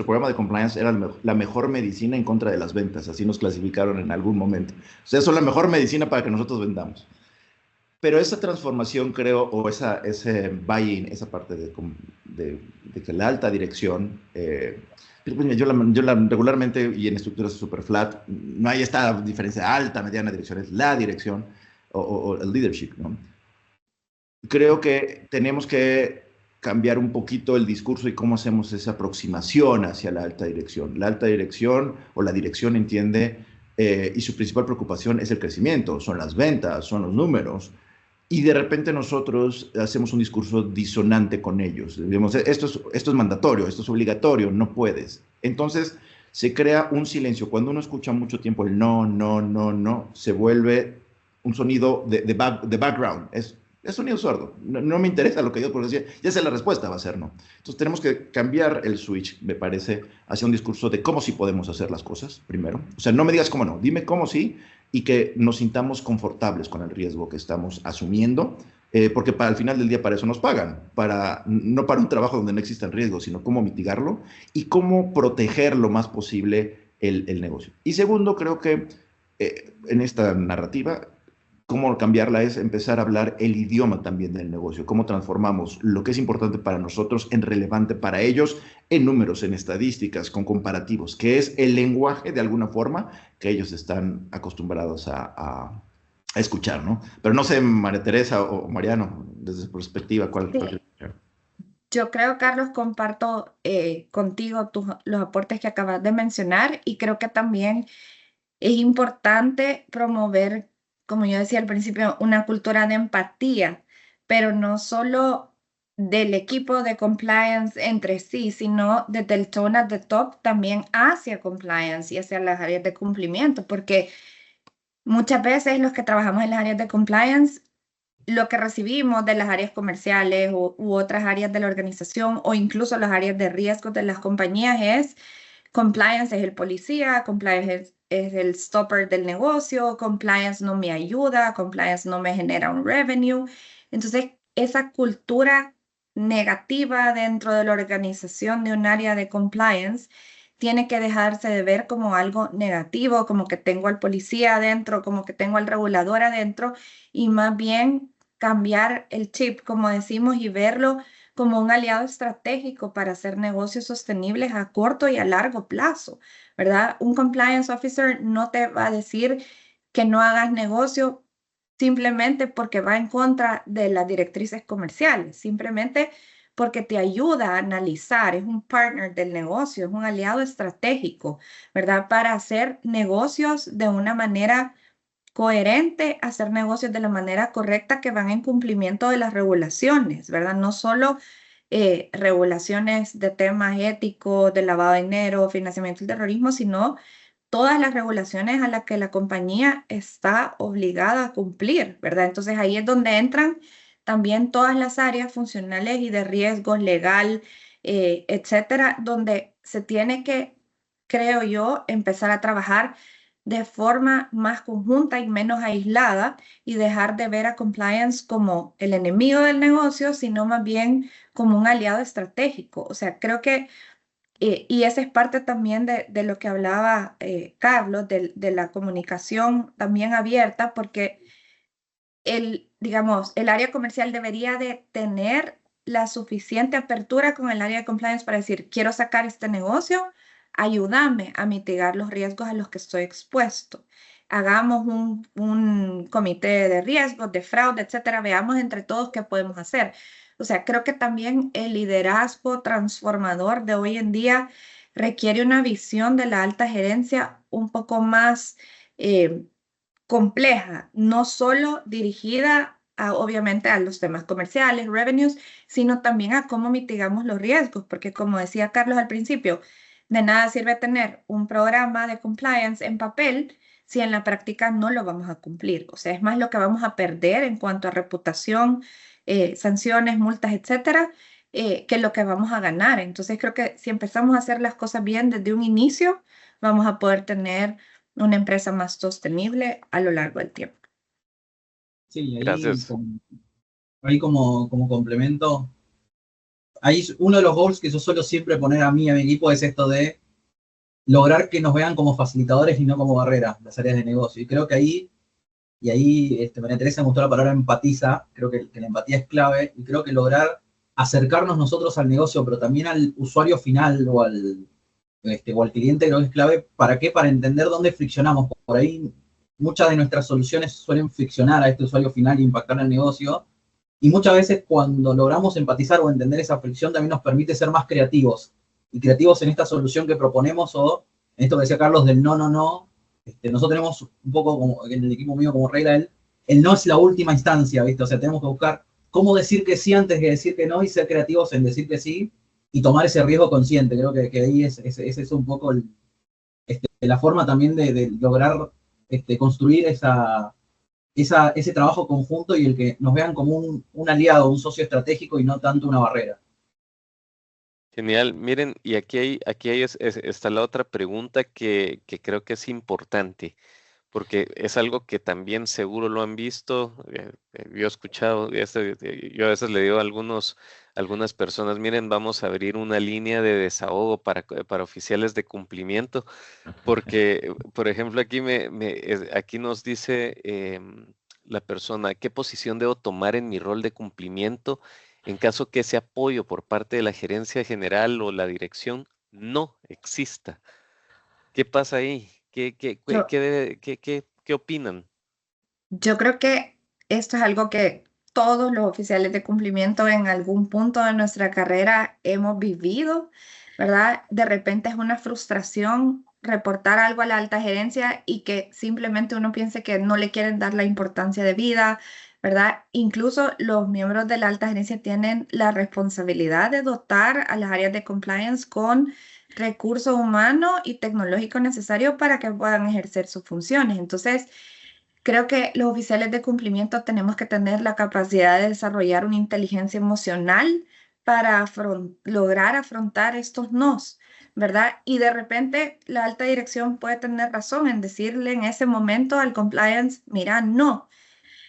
S5: programa de compliance era la mejor medicina en contra de las ventas. Así nos clasificaron en algún momento. O sea, eso es la mejor medicina para que nosotros vendamos. Pero esa transformación, creo, o ese buy-in, esa parte de que la alta dirección, yo regularmente, y en estructuras super flat, no hay esta diferencia alta, mediana dirección, es la dirección o el leadership, ¿no? Creo que tenemos que cambiar un poquito el discurso y cómo hacemos esa aproximación hacia la alta dirección. La alta dirección o la dirección entiende, y su principal preocupación es el crecimiento, son las ventas, son los números. Y de repente nosotros hacemos un discurso disonante con ellos. Digamos, esto es mandatorio, esto es obligatorio, no puedes. Entonces se crea un silencio. Cuando uno escucha mucho tiempo el no, no, no, no, se vuelve un sonido de background. Es sonido sordo. No me interesa lo que yo puedo decir. Ya sé la respuesta, va a ser no. Entonces tenemos que cambiar el switch, me parece, hacia un discurso de cómo sí podemos hacer las cosas, primero. O sea, no me digas cómo no, dime cómo sí, y que nos sintamos confortables con el riesgo que estamos asumiendo, porque al final del día para eso nos pagan, no para un trabajo donde no existan riesgos, sino cómo mitigarlo y cómo proteger lo más posible el negocio. Y segundo, creo que en esta narrativa, cómo cambiarla es empezar a hablar el idioma también del negocio, cómo transformamos lo que es importante para nosotros en relevante para ellos, en números, en estadísticas, con comparativos, que es el lenguaje de alguna forma que ellos están acostumbrados a escuchar, ¿no? Pero no sé, María Teresa o Mariano, desde su perspectiva, ¿cuál?
S3: Sí. Yo creo, Carlos, comparto contigo los aportes que acabas de mencionar y creo que también es importante promover, como yo decía al principio, una cultura de empatía, pero no solo del equipo de compliance entre sí, sino desde el tone at the top también hacia compliance y hacia las áreas de cumplimiento, porque muchas veces los que trabajamos en las áreas de compliance, lo que recibimos de las áreas comerciales u otras áreas de la organización o incluso las áreas de riesgo de las compañías es compliance es el policía, compliance es el stopper del negocio, compliance no me ayuda, compliance no me genera un revenue. Entonces, esa cultura negativa dentro de la organización de un área de compliance tiene que dejarse de ver como algo negativo, como que tengo al policía adentro, como que tengo al regulador adentro, y más bien cambiar el chip, como decimos, y verlo como un aliado estratégico para hacer negocios sostenibles a corto y a largo plazo, ¿verdad? Un compliance officer no te va a decir que no hagas negocio simplemente porque va en contra de las directrices comerciales, simplemente porque te ayuda a analizar, es un partner del negocio, es un aliado estratégico, ¿verdad? Para hacer negocios de una manera coherente hacer negocios de la manera correcta que van en cumplimiento de las regulaciones, ¿verdad? No solo regulaciones de temas éticos, de lavado de dinero, financiamiento del terrorismo, sino todas las regulaciones a las que la compañía está obligada a cumplir, ¿verdad? Entonces ahí es donde entran también todas las áreas funcionales y de riesgos legal, etcétera, donde se tiene que, creo yo, empezar a trabajar de forma más conjunta y menos aislada y dejar de ver a compliance como el enemigo del negocio, sino más bien como un aliado estratégico. O sea, creo que y esa es parte también de lo que hablaba Carlos, de la comunicación también abierta, porque digamos, el área comercial debería de tener la suficiente apertura con el área de compliance para decir, quiero sacar este negocio, ayúdame a mitigar los riesgos a los que estoy expuesto. Hagamos un comité de riesgos, de fraude, etcétera. Veamos entre todos qué podemos hacer. O sea, creo que también el liderazgo transformador de hoy en día requiere una visión de la alta gerencia un poco más compleja, no solo dirigida obviamente a los temas comerciales, revenues, sino también a cómo mitigamos los riesgos, porque como decía Carlos al principio, de nada sirve tener un programa de compliance en papel si en la práctica no lo vamos a cumplir. O sea, es más lo que vamos a perder en cuanto a reputación, sanciones, multas, etcétera, que lo que vamos a ganar. Entonces creo que si empezamos a hacer las cosas bien desde un inicio, vamos a poder tener una empresa más sostenible a lo largo del tiempo.
S2: Sí,
S4: Gracias.
S2: ahí como complemento, ahí uno de los goals que yo suelo siempre poner a mí, a mi equipo, es esto de lograr que nos vean como facilitadores y no como barreras las áreas de negocio. Y creo que ahí María Teresa me gustó la palabra empatiza, creo que la empatía es clave, y creo que lograr acercarnos nosotros al negocio, pero también al usuario final o al cliente, creo que es clave. ¿Para qué? Para entender dónde friccionamos. Por ahí muchas de nuestras soluciones suelen friccionar a este usuario final e impactar el negocio, y muchas veces cuando logramos empatizar o entender esa fricción también nos permite ser más creativos, y creativos en esta solución que proponemos, o en esto que decía Carlos del no, no, no. Nosotros tenemos un poco, como en el equipo mío, como regla el no es la última instancia, ¿viste? O sea, tenemos que buscar cómo decir que sí antes de decir que no, y ser creativos en decir que sí y tomar ese riesgo consciente. Creo que ahí es un poco la forma también de lograr construir ese trabajo conjunto, y el que nos vean como un aliado, un socio estratégico y no tanto una barrera.
S4: Genial. Miren, y aquí está la otra pregunta que creo que es importante, porque es algo que también seguro lo han visto. Yo he escuchado, yo a veces le digo a algunas personas, miren, vamos a abrir una línea de desahogo para oficiales de cumplimiento, porque, por ejemplo, aquí nos dice la persona, ¿qué posición debo tomar en mi rol de cumplimiento en caso que ese apoyo por parte de la gerencia general o la dirección no exista? ¿Qué pasa ahí?
S3: Yo,
S4: ¿Qué opinan?
S3: yo creo que esto es algo que todos los oficiales de cumplimiento en algún punto de nuestra carrera hemos vivido, ¿verdad? De repente es una frustración reportar algo a la alta gerencia y que simplemente uno piense que no le quieren dar la importancia de vida, ¿verdad? Incluso los miembros de la alta gerencia tienen la responsabilidad de dotar a las áreas de compliance con recursos humanos y tecnológicos necesarios para que puedan ejercer sus funciones. Entonces, creo que los oficiales de cumplimiento tenemos que tener la capacidad de desarrollar una inteligencia emocional para lograr afrontar estos nos, ¿verdad? Y de repente la alta dirección puede tener razón en decirle en ese momento al compliance, mira, no,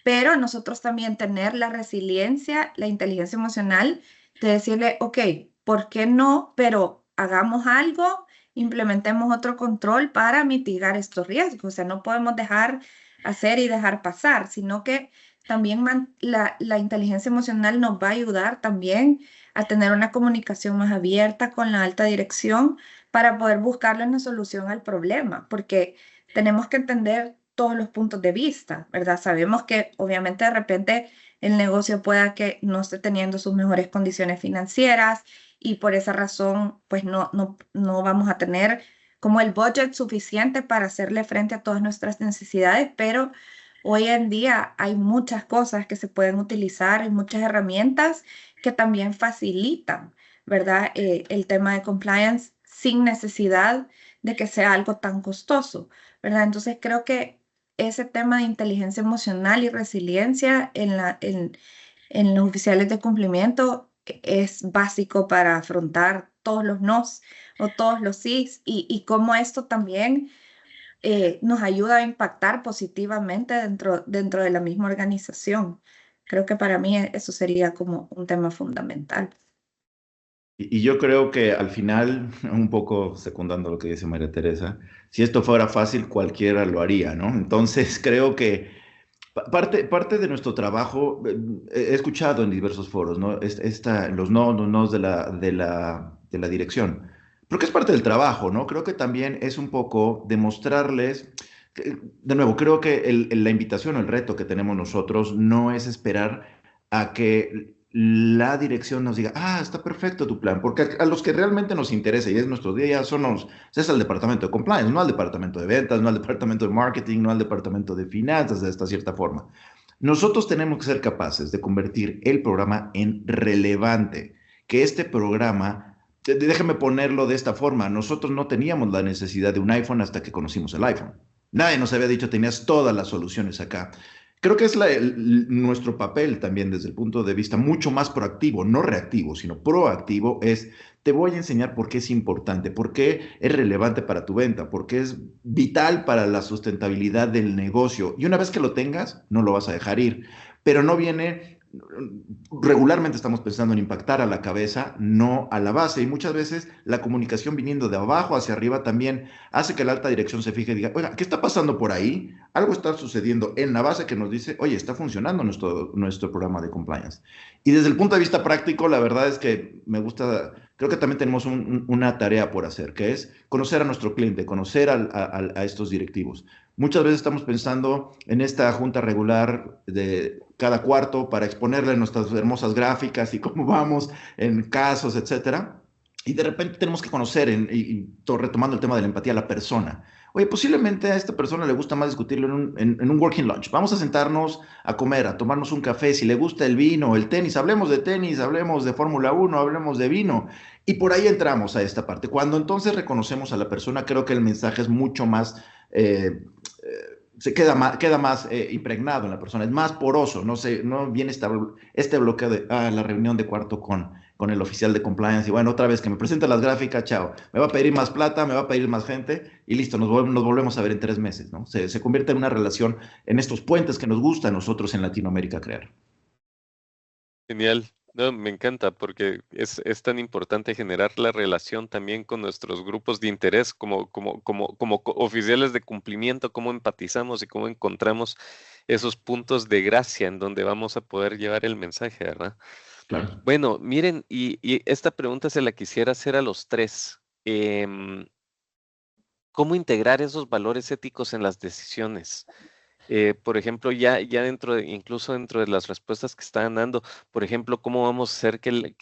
S3: pero nosotros también tener la resiliencia, la inteligencia emocional de decirle, ok, ¿por qué no? Pero hagamos algo, implementemos otro control para mitigar estos riesgos. O sea, no podemos dejar hacer y dejar pasar, sino que también la inteligencia emocional nos va a ayudar también a tener una comunicación más abierta con la alta dirección para poder buscarle una solución al problema, porque tenemos que entender todos los puntos de vista, ¿verdad? Sabemos que obviamente de repente el negocio pueda que no esté teniendo sus mejores condiciones financieras y por esa razón pues no vamos a tener como el budget suficiente para hacerle frente a todas nuestras necesidades, pero hoy en día hay muchas cosas que se pueden utilizar, hay muchas herramientas que también facilitan, ¿verdad? El tema de compliance sin necesidad de que sea algo tan costoso, ¿verdad? Entonces creo que ese tema de inteligencia emocional y resiliencia en los oficiales de cumplimiento es básico para afrontar todos los nos o todos los sís y cómo esto también nos ayuda a impactar positivamente dentro de la misma organización. Creo que para mí eso sería como un tema fundamental.
S5: Y yo creo que al final, un poco secundando lo que dice María Teresa, si esto fuera fácil, cualquiera lo haría, ¿no? Entonces creo que parte de nuestro trabajo, he escuchado en diversos foros, ¿no? Los no, los nos de la dirección, porque es parte del trabajo, ¿no? Creo que también es un poco demostrarles, de nuevo, creo que la invitación o el reto que tenemos nosotros no es esperar a que la dirección nos diga, ah, está perfecto tu plan, porque a los que realmente nos interesa y es nuestro día es el departamento de compliance, no al departamento de ventas, no al departamento de marketing, no al departamento de finanzas de esta cierta forma. Nosotros tenemos que ser capaces de convertir el programa en relevante, que este programa, déjame ponerlo de esta forma, nosotros no teníamos la necesidad de un iPhone hasta que conocimos el iPhone. Nadie nos había dicho, tenías todas las soluciones acá. Creo que es nuestro papel también desde el punto de vista mucho más proactivo, no reactivo, sino proactivo, es te voy a enseñar por qué es importante, por qué es relevante para tu venta, por qué es vital para la sustentabilidad del negocio. Y una vez que lo tengas, no lo vas a dejar ir. Pero no viene, regularmente estamos pensando en impactar a la cabeza, no a la base. Y muchas veces la comunicación viniendo de abajo hacia arriba también hace que la alta dirección se fije y diga, oiga, ¿qué está pasando por ahí? Algo está sucediendo en la base que nos dice, oye, está funcionando nuestro programa de compliance. Y desde el punto de vista práctico, la verdad es que me gusta, creo que también tenemos una tarea por hacer, que es conocer a nuestro cliente, conocer a estos directivos. Muchas veces estamos pensando en esta junta regular de cada cuarto para exponerle nuestras hermosas gráficas y cómo vamos en casos, etcétera. Y de repente tenemos que conocer, retomando el tema de la empatía, a la persona. Oye, posiblemente a esta persona le gusta más discutirlo en un working lunch. Vamos a sentarnos a comer, a tomarnos un café. Si le gusta el vino, el tenis, hablemos de Fórmula 1, hablemos de vino. Y por ahí entramos a esta parte. Cuando entonces reconocemos a la persona, creo que el mensaje es mucho más, queda más impregnado en la persona, es más poroso. No viene este bloqueo de la reunión de cuarto con el oficial de compliance y bueno, otra vez que me presenta las gráficas, chao, me va a pedir más plata, me va a pedir más gente y listo, nos volvemos a ver en 3 meses, ¿no? Se convierte en una relación en estos puentes que nos gusta a nosotros en Latinoamérica crear.
S4: Genial. No, me encanta porque es tan importante generar la relación también con nuestros grupos de interés como oficiales de cumplimiento, cómo empatizamos y cómo encontramos esos puntos de gracia en donde vamos a poder llevar el mensaje, ¿verdad?
S5: Claro.
S4: Bueno, miren, y esta pregunta se la quisiera hacer a los tres. ¿Cómo integrar esos valores éticos en las decisiones? Por ejemplo, ya incluso dentro de las respuestas que están dando, por ejemplo, ¿cómo vamos a hacer que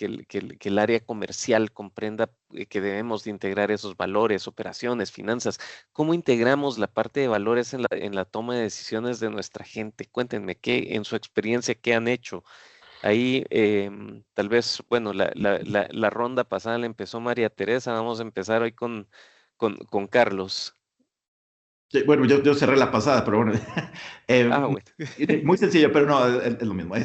S4: el área comercial comprenda que debemos de integrar esos valores, operaciones, finanzas? ¿Cómo integramos la parte de valores en la toma de decisiones de nuestra gente? Cuéntenme, en su experiencia, ¿qué han hecho? Ahí, tal vez, bueno, la ronda pasada la empezó María Teresa, vamos a empezar hoy con Carlos.
S5: Sí, bueno, yo cerré la pasada, pero bueno.
S4: Bueno.
S5: Muy sencillo, pero no, es lo mismo.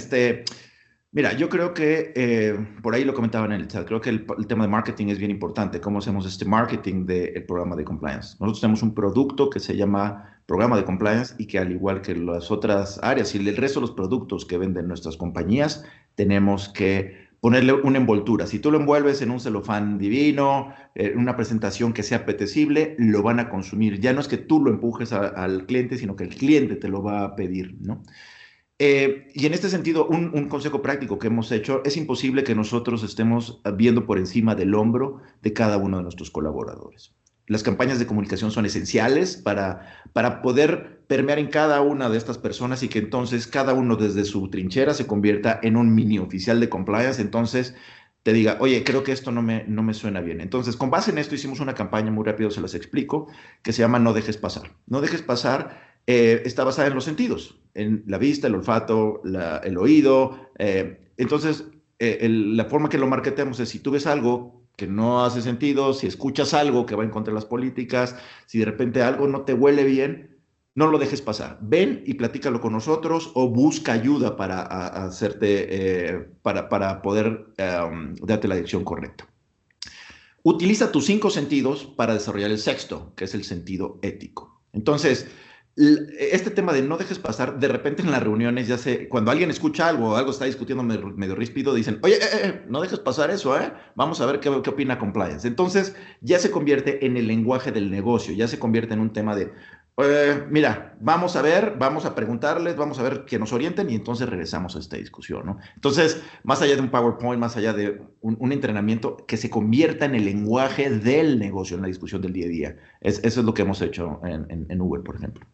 S5: Mira, yo creo que, por ahí lo comentaban en el chat, creo que el tema de marketing es bien importante. ¿Cómo hacemos este marketing del programa de compliance? Nosotros tenemos un producto que se llama programa de compliance y que al igual que las otras áreas y el resto de los productos que venden nuestras compañías, tenemos que ponerle una envoltura. Si tú lo envuelves en un celofán divino, en una presentación que sea apetecible, lo van a consumir. Ya no es que tú lo empujes al cliente, sino que el cliente te lo va a pedir, ¿no? Y en este sentido, un consejo práctico que hemos hecho, es imposible que nosotros estemos viendo por encima del hombro de cada uno de nuestros colaboradores. Las campañas de comunicación son esenciales para poder permear en cada una de estas personas y que entonces cada uno desde su trinchera se convierta en un mini oficial de compliance. Entonces te diga, oye, creo que esto no me suena bien. Entonces, con base en esto hicimos una campaña muy rápido, se las explico, que se llama No dejes pasar. No dejes pasar está basada en los sentidos, en la vista, el olfato, el oído. Entonces, la forma que lo marketemos es si tú ves algo que no hace sentido, si escuchas algo que va en contra de las políticas, si de repente algo no te huele bien, no lo dejes pasar. Ven y platícalo con nosotros o busca ayuda para para poder darte la dirección correcta. Utiliza tus 5 sentidos para desarrollar el sexto, que es el sentido ético. Entonces, este tema de no dejes pasar, de repente en las reuniones, ya sé, cuando alguien escucha algo o algo está discutiendo medio ríspido, dicen, oye, no dejes pasar eso, vamos a ver qué opina compliance. Entonces, ya se convierte en el lenguaje del negocio, ya se convierte en un tema de, mira, vamos a ver, vamos a preguntarles, vamos a ver que nos orienten y entonces regresamos a esta discusión, ¿no? Entonces, más allá de un PowerPoint, más allá de un entrenamiento, que se convierta en el lenguaje del negocio, en la discusión del día a día. Eso es lo que hemos hecho en Uber, por ejemplo.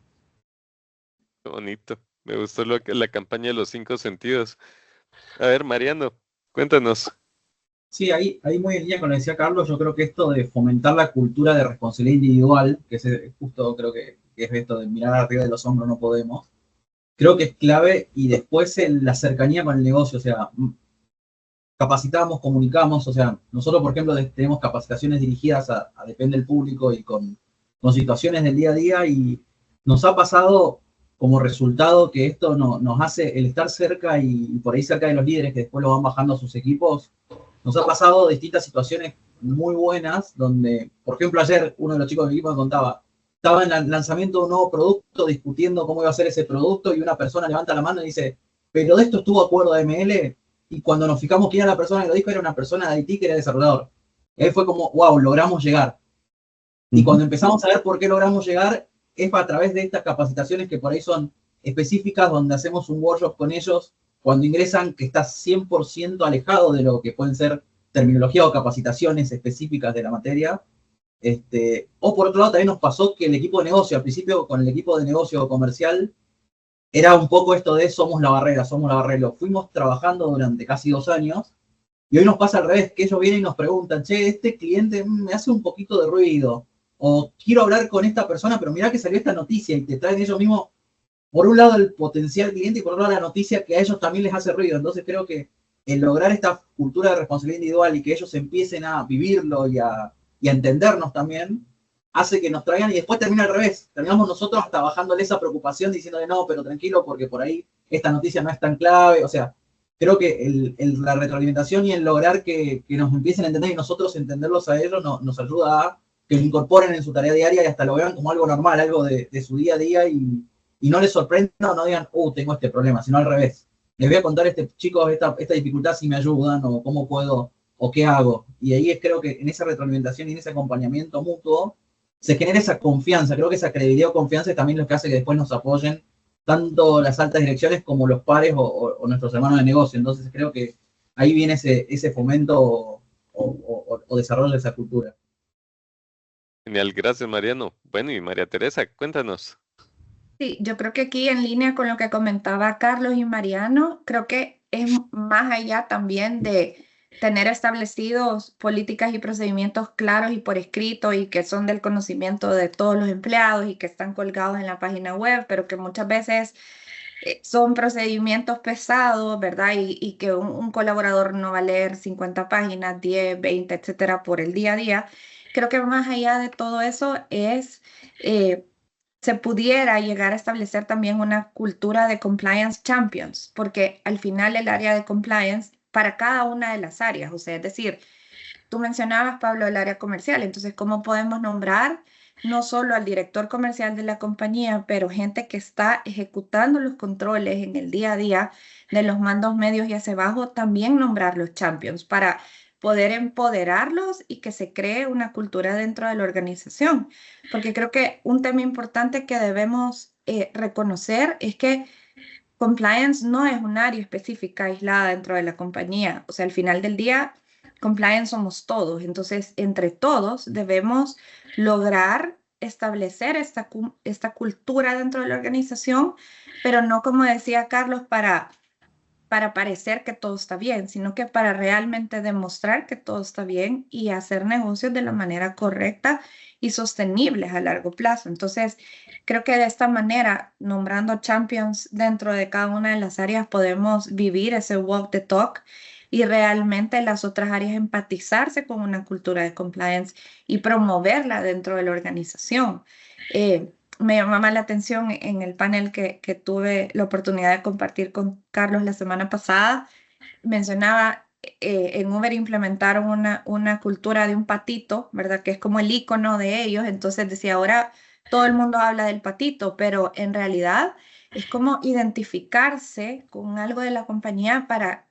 S4: Qué bonito. Me gustó la campaña de los 5 sentidos. A ver, Mariano, cuéntanos.
S2: Sí, ahí muy en línea con lo que decía Carlos, yo creo que esto de fomentar la cultura de responsabilidad individual, que es justo creo que es esto de mirar arriba de los hombros no podemos, creo que es clave, y después en la cercanía con el negocio, o sea, capacitamos, comunicamos, o sea, nosotros por ejemplo tenemos capacitaciones dirigidas a depende del público y con situaciones del día a día, y nos ha pasado como resultado que esto nos hace el estar cerca y por ahí cerca de los líderes que después lo van bajando a sus equipos. Nos ha pasado distintas situaciones muy buenas, donde, por ejemplo, ayer uno de los chicos del equipo me contaba, estaba en el lanzamiento de un nuevo producto, discutiendo cómo iba a ser ese producto, y una persona levanta la mano y dice, pero de esto estuvo acuerdo de ML, y cuando nos fijamos quién era la persona que lo dijo, era una persona de IT que era desarrollador. Y ahí fue como, wow, logramos llegar. Y cuando empezamos a ver por qué logramos llegar, es a través de estas capacitaciones que por ahí son específicas, donde hacemos un workshop con ellos, cuando ingresan, que está 100% alejado de lo que pueden ser terminología o capacitaciones específicas de la materia. O por otro lado, también nos pasó que el equipo de negocio, al principio con el equipo de negocio comercial, era un poco esto de somos la barrera. Lo fuimos trabajando durante casi 2 años, y hoy nos pasa al revés, que ellos vienen y nos preguntan, che, este cliente me hace un poquito de ruido, o quiero hablar con esta persona, pero mirá que salió esta noticia, y te traen ellos mismos, por un lado el potencial cliente y por otro lado la noticia que a ellos también les hace ruido. Entonces creo que el lograr esta cultura de responsabilidad individual y que ellos empiecen a vivirlo y a entendernos también, hace que nos traigan, y después termina al revés. Terminamos nosotros hasta bajándole esa preocupación, diciéndole no, pero tranquilo, porque por ahí esta noticia no es tan clave. O sea, creo que la retroalimentación y el lograr que nos empiecen a entender y nosotros entenderlos a ellos nos ayuda a que lo incorporen en su tarea diaria y hasta lo vean como algo normal, algo de su día a día, y no les sorprenda o no digan, tengo este problema, sino al revés. Les voy a contar a este chico esta dificultad, si me ayudan, o cómo puedo, o qué hago. Y ahí creo que en esa retroalimentación y en ese acompañamiento mutuo se genera esa confianza. Creo que esa credibilidad o confianza es también lo que hace que después nos apoyen tanto las altas direcciones como los pares o nuestros hermanos de negocio. Entonces creo que ahí viene ese fomento o desarrollo de esa cultura.
S4: Genial, gracias Mariano. Bueno, y María Teresa, cuéntanos.
S3: Sí, yo creo que aquí en línea con lo que comentaba Carlos y Mariano, creo que es más allá también de tener establecidos políticas y procedimientos claros y por escrito y que son del conocimiento de todos los empleados y que están colgados en la página web, pero que muchas veces son procedimientos pesados, ¿verdad? Y que un colaborador no va a leer 50 páginas, 10, 20, etcétera, por el día a día. Creo que más allá de todo eso es... se pudiera llegar a establecer también una cultura de compliance champions, porque al final el área de compliance para cada una de las áreas, o sea, es decir, tú mencionabas, Pablo, el área comercial, entonces, ¿cómo podemos nombrar no solo al director comercial de la compañía, pero gente que está ejecutando los controles en el día a día de los mandos medios y hacia abajo, también nombrar los champions para poder empoderarlos y que se cree una cultura dentro de la organización? Porque creo que un tema importante que debemos reconocer es que compliance no es un área específica aislada dentro de la compañía. O sea, al final del día, compliance somos todos. Entonces, entre todos debemos lograr establecer esta cultura dentro de la organización, pero no, como decía Carlos, para para parecer que todo está bien, sino que para realmente demostrar que todo está bien y hacer negocios de la manera correcta y sostenibles a largo plazo. Entonces, creo que de esta manera, nombrando champions dentro de cada una de las áreas, podemos vivir ese walk the talk y realmente las otras áreas empatizarse con una cultura de compliance y promoverla dentro de la organización. Me llamaba la atención en el panel que tuve la oportunidad de compartir con Carlos la semana pasada. Mencionaba, en Uber implementaron una cultura de un patito, ¿verdad? Que es como el icono de ellos. Entonces decía, ahora todo el mundo habla del patito, pero en realidad es como identificarse con algo de la compañía para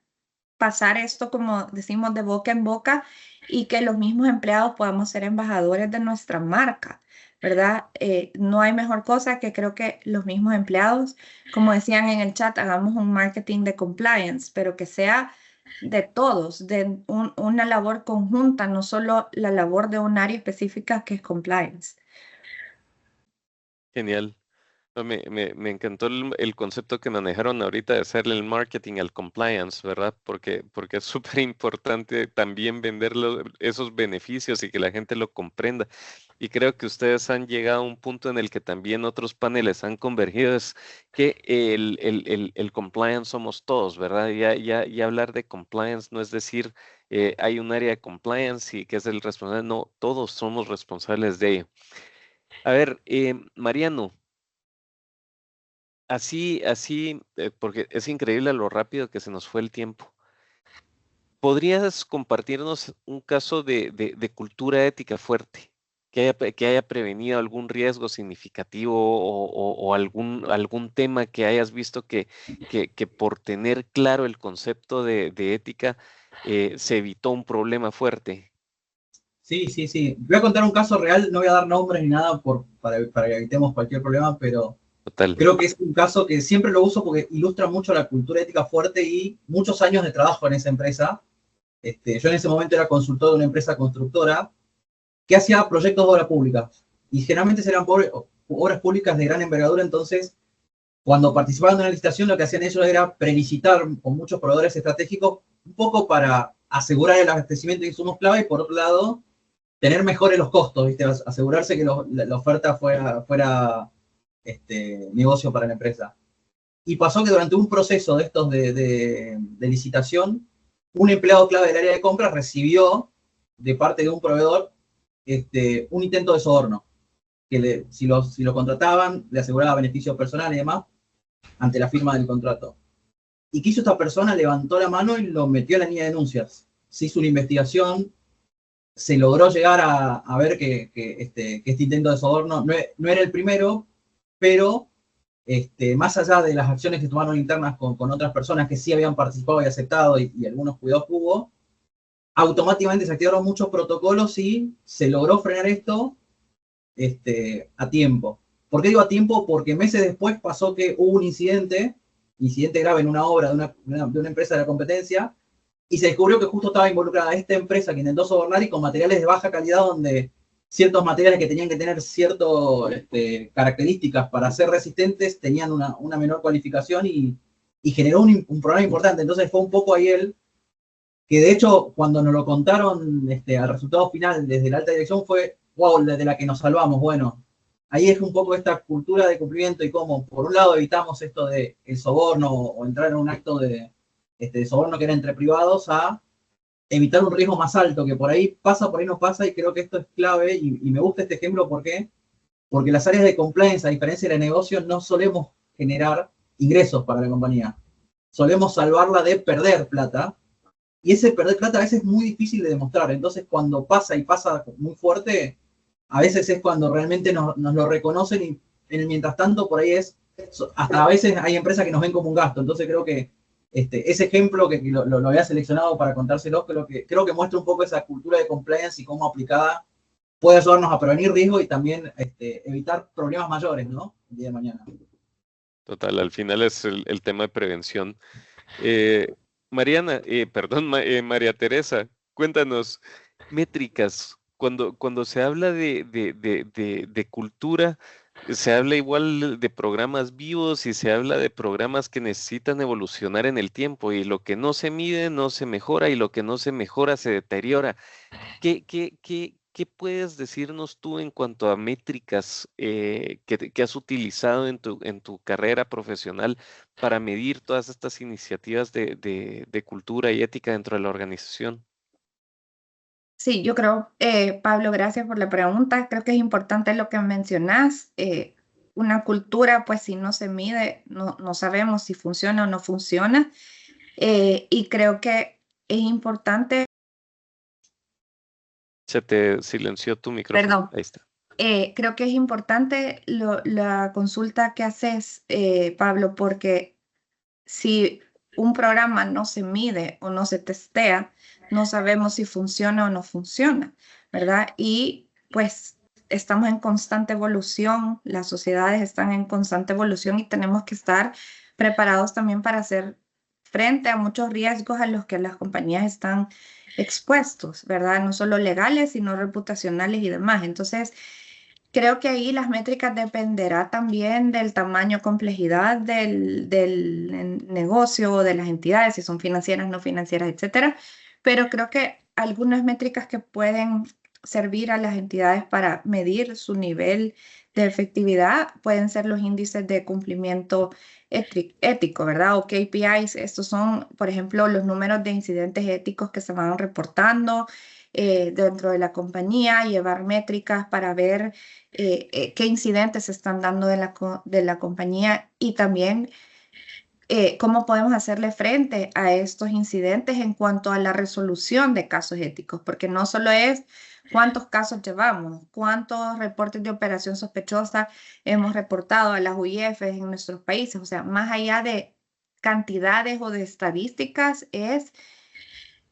S3: pasar esto, como decimos, de boca en boca y que los mismos empleados podamos ser embajadores de nuestra marca, ¿verdad? No hay mejor cosa que creo que los mismos empleados, como decían en el chat, hagamos un marketing de compliance, pero que sea de todos, de una labor conjunta, no solo la labor de un área específica que es compliance.
S4: Genial. No, me encantó el concepto que manejaron ahorita de hacerle el marketing al compliance, ¿verdad? Porque es súper importante también vender esos beneficios y que la gente lo comprenda. Y creo que ustedes han llegado a un punto en el que también otros paneles han convergido, es que el compliance somos todos, ¿verdad? Ya hablar de compliance no es decir, hay un área de compliance y que es el responsable, no, todos somos responsables de ello. A ver, Mariano. Así, porque es increíble lo rápido que se nos fue el tiempo. ¿Podrías compartirnos un caso de cultura ética fuerte que haya prevenido algún riesgo significativo o algún tema que hayas visto que por tener claro el concepto de ética se evitó un problema fuerte?
S2: Sí, sí, sí. Voy a contar un caso real, no voy a dar nombres ni nada para que evitemos cualquier problema, pero
S4: Total.
S2: creo que es un caso que siempre lo uso porque ilustra mucho la cultura ética fuerte y muchos años de trabajo en esa empresa. Yo en ese momento era consultor de una empresa constructora que hacía proyectos de obra pública. Y generalmente eran obras públicas de gran envergadura, entonces cuando participaban de una licitación lo que hacían ellos era prelicitar con muchos proveedores estratégicos, un poco para asegurar el abastecimiento de insumos clave y por otro lado tener mejores los costos, ¿viste? Asegurarse que la oferta fuera negocio para la empresa. Y pasó que durante un proceso de estos de licitación, un empleado clave del área de compras recibió de parte de un proveedor un intento de soborno, que si lo contrataban, le aseguraba beneficios personales y demás ante la firma del contrato. ¿Y qué hizo esta persona? Levantó la mano y lo metió en la línea de denuncias. Se hizo una investigación, se logró llegar a ver que este intento de soborno no era el primero, pero más allá de las acciones que tomaron internas con otras personas que sí habían participado y aceptado y algunos cuidados que hubo, automáticamente se activaron muchos protocolos y se logró frenar esto a tiempo. ¿Por qué digo a tiempo? Porque meses después pasó que hubo un incidente grave en una obra de una empresa de la competencia, y se descubrió que justo estaba involucrada esta empresa que intentó sobornar y con materiales de baja calidad donde ciertos materiales que tenían que tener ciertas características para ser resistentes tenían una menor cualificación y generó un problema importante. Entonces fue un poco ahí que de hecho cuando nos lo contaron al resultado final desde la alta dirección fue, wow, de la que nos salvamos. Bueno, ahí es un poco esta cultura de cumplimiento y cómo por un lado evitamos esto de el soborno o entrar en un acto de soborno que era entre privados a evitar un riesgo más alto, que por ahí pasa, por ahí no pasa, y creo que esto es clave, y me gusta este ejemplo, ¿por qué? Porque las áreas de compliance, a diferencia de negocio, no solemos generar ingresos para la compañía. Solemos salvarla de perder plata, y ese perder plata a veces es muy difícil de demostrar. Entonces, cuando pasa y pasa muy fuerte, a veces es cuando realmente nos lo reconocen, y en el mientras tanto, por ahí hasta a veces hay empresas que nos ven como un gasto. Entonces, creo que ese ejemplo que lo había seleccionado para contárselos, creo que muestra un poco esa cultura de compliance y cómo aplicada puede ayudarnos a prevenir riesgos y también evitar problemas mayores, ¿no? El día de mañana.
S4: Total, al final es el tema de prevención. María Teresa, cuéntanos, métricas, cuando se habla de cultura, Se habla igual de programas vivos y se habla de programas que necesitan evolucionar en el tiempo y lo que no se mide no se mejora y lo que no se mejora se deteriora. ¿Qué puedes decirnos tú en cuanto a métricas que has utilizado en tu carrera profesional para medir todas estas iniciativas de cultura y ética dentro de la organización?
S3: Sí, yo creo, Pablo, gracias por la pregunta. Creo que es importante lo que mencionas. Una cultura, pues si no se mide, no sabemos si funciona o no funciona. Y creo que es importante,
S4: Se te silenció tu micrófono.
S3: perdón,
S4: Ahí está.
S3: creo que es importante la consulta que haces, Pablo, porque si un programa no se mide o no se testea, no sabemos si funciona o no funciona, ¿verdad? Y pues estamos en constante evolución, las sociedades están en constante evolución y tenemos que estar preparados también para hacer frente a muchos riesgos a los que las compañías están expuestos, ¿verdad? No solo legales, sino reputacionales y demás. Entonces, creo que ahí las métricas dependerá también del tamaño, complejidad del negocio, de las entidades, si son financieras, no financieras, etcétera. Pero creo que algunas métricas que pueden servir a las entidades para medir su nivel de efectividad pueden ser los índices de cumplimiento ético, ¿verdad? O KPIs. Estos son, por ejemplo, los números de incidentes éticos que se van reportando dentro de la compañía, llevar métricas para ver qué incidentes se están dando de la compañía y también cómo podemos hacerle frente a estos incidentes en cuanto a la resolución de casos éticos, porque no solo es cuántos casos llevamos, cuántos reportes de operación sospechosa hemos reportado a las UIF en nuestros países, o sea, más allá de cantidades o de estadísticas, es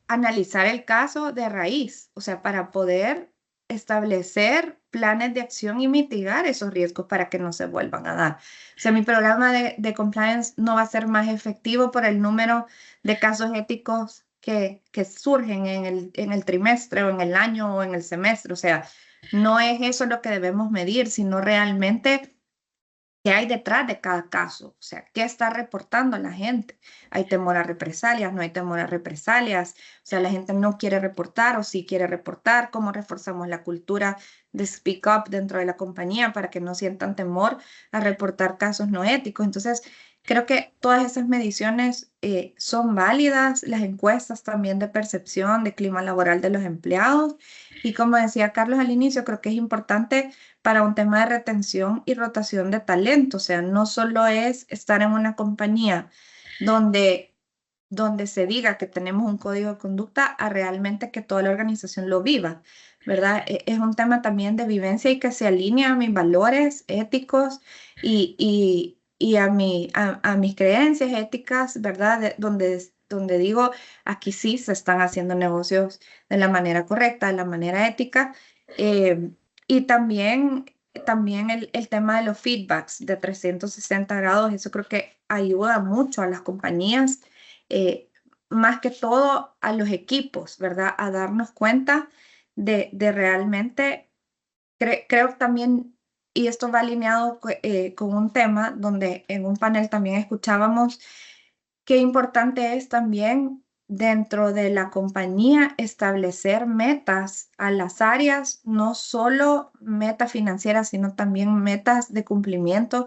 S3: analizar el caso de raíz, o sea, para poder establecer planes de acción y mitigar esos riesgos para que no se vuelvan a dar. O sea, mi programa de compliance no va a ser más efectivo por el número de casos éticos que surgen en el trimestre o en el año o en el semestre. O sea, no es eso lo que debemos medir, sino realmente qué hay detrás de cada caso, o sea, qué está reportando la gente. ¿Hay temor a represalias? ¿No hay temor a represalias? O sea, la gente no quiere reportar o sí quiere reportar. ¿Cómo reforzamos la cultura de speak up dentro de la compañía para que no sientan temor a reportar casos no éticos? Entonces, creo que todas esas mediciones son válidas, las encuestas también de percepción de clima laboral de los empleados. Y como decía Carlos al inicio, creo que es importante para un tema de retención y rotación de talento. O sea, no solo es estar en una compañía donde se diga que tenemos un código de conducta a realmente que toda la organización lo viva, ¿verdad? Es un tema también de vivencia y que se alinea a mis valores éticos y a mis creencias éticas, ¿verdad? Donde digo, aquí sí se están haciendo negocios de la manera correcta, de la manera ética. Y también el tema de los feedbacks de 360 grados, eso creo que ayuda mucho a las compañías, más que todo a los equipos, ¿verdad? A darnos cuenta de realmente, creo también, y esto va alineado con un tema donde en un panel también escuchábamos qué importante es también dentro de la compañía establecer metas a las áreas, no solo metas financieras, sino también metas de cumplimiento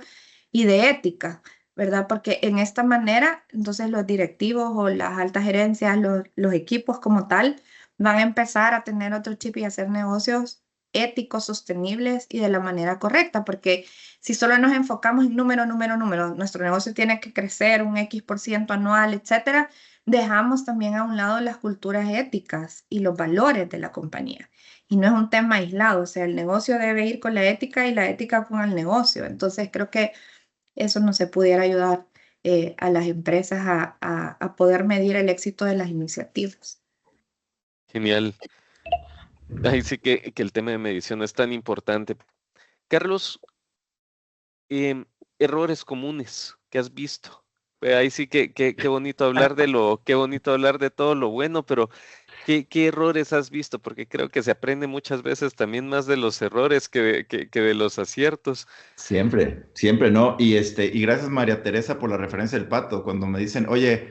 S3: y de ética, ¿verdad? Porque en esta manera, entonces los directivos o las altas gerencias, los equipos como tal, van a empezar a tener otro chip y hacer negocios éticos, sostenibles y de la manera correcta, porque si solo nos enfocamos en número, nuestro negocio tiene que crecer un X% anual, etcétera, dejamos también a un lado las culturas éticas y los valores de la compañía. Y no es un tema aislado, o sea, el negocio debe ir con la ética y la ética con el negocio. Entonces, creo que eso no se pudiera ayudar a las empresas a poder medir el éxito de las iniciativas.
S4: Genial. Ahí sí que el tema de medición es tan importante. Carlos, errores comunes que has visto Ahí sí que qué bonito hablar qué bonito hablar de todo lo bueno, pero ¿qué errores has visto? Porque creo que se aprende muchas veces también más de los errores que de los aciertos.
S5: Siempre, siempre, ¿no? Y gracias María Teresa por la referencia del pato. Cuando me dicen, oye,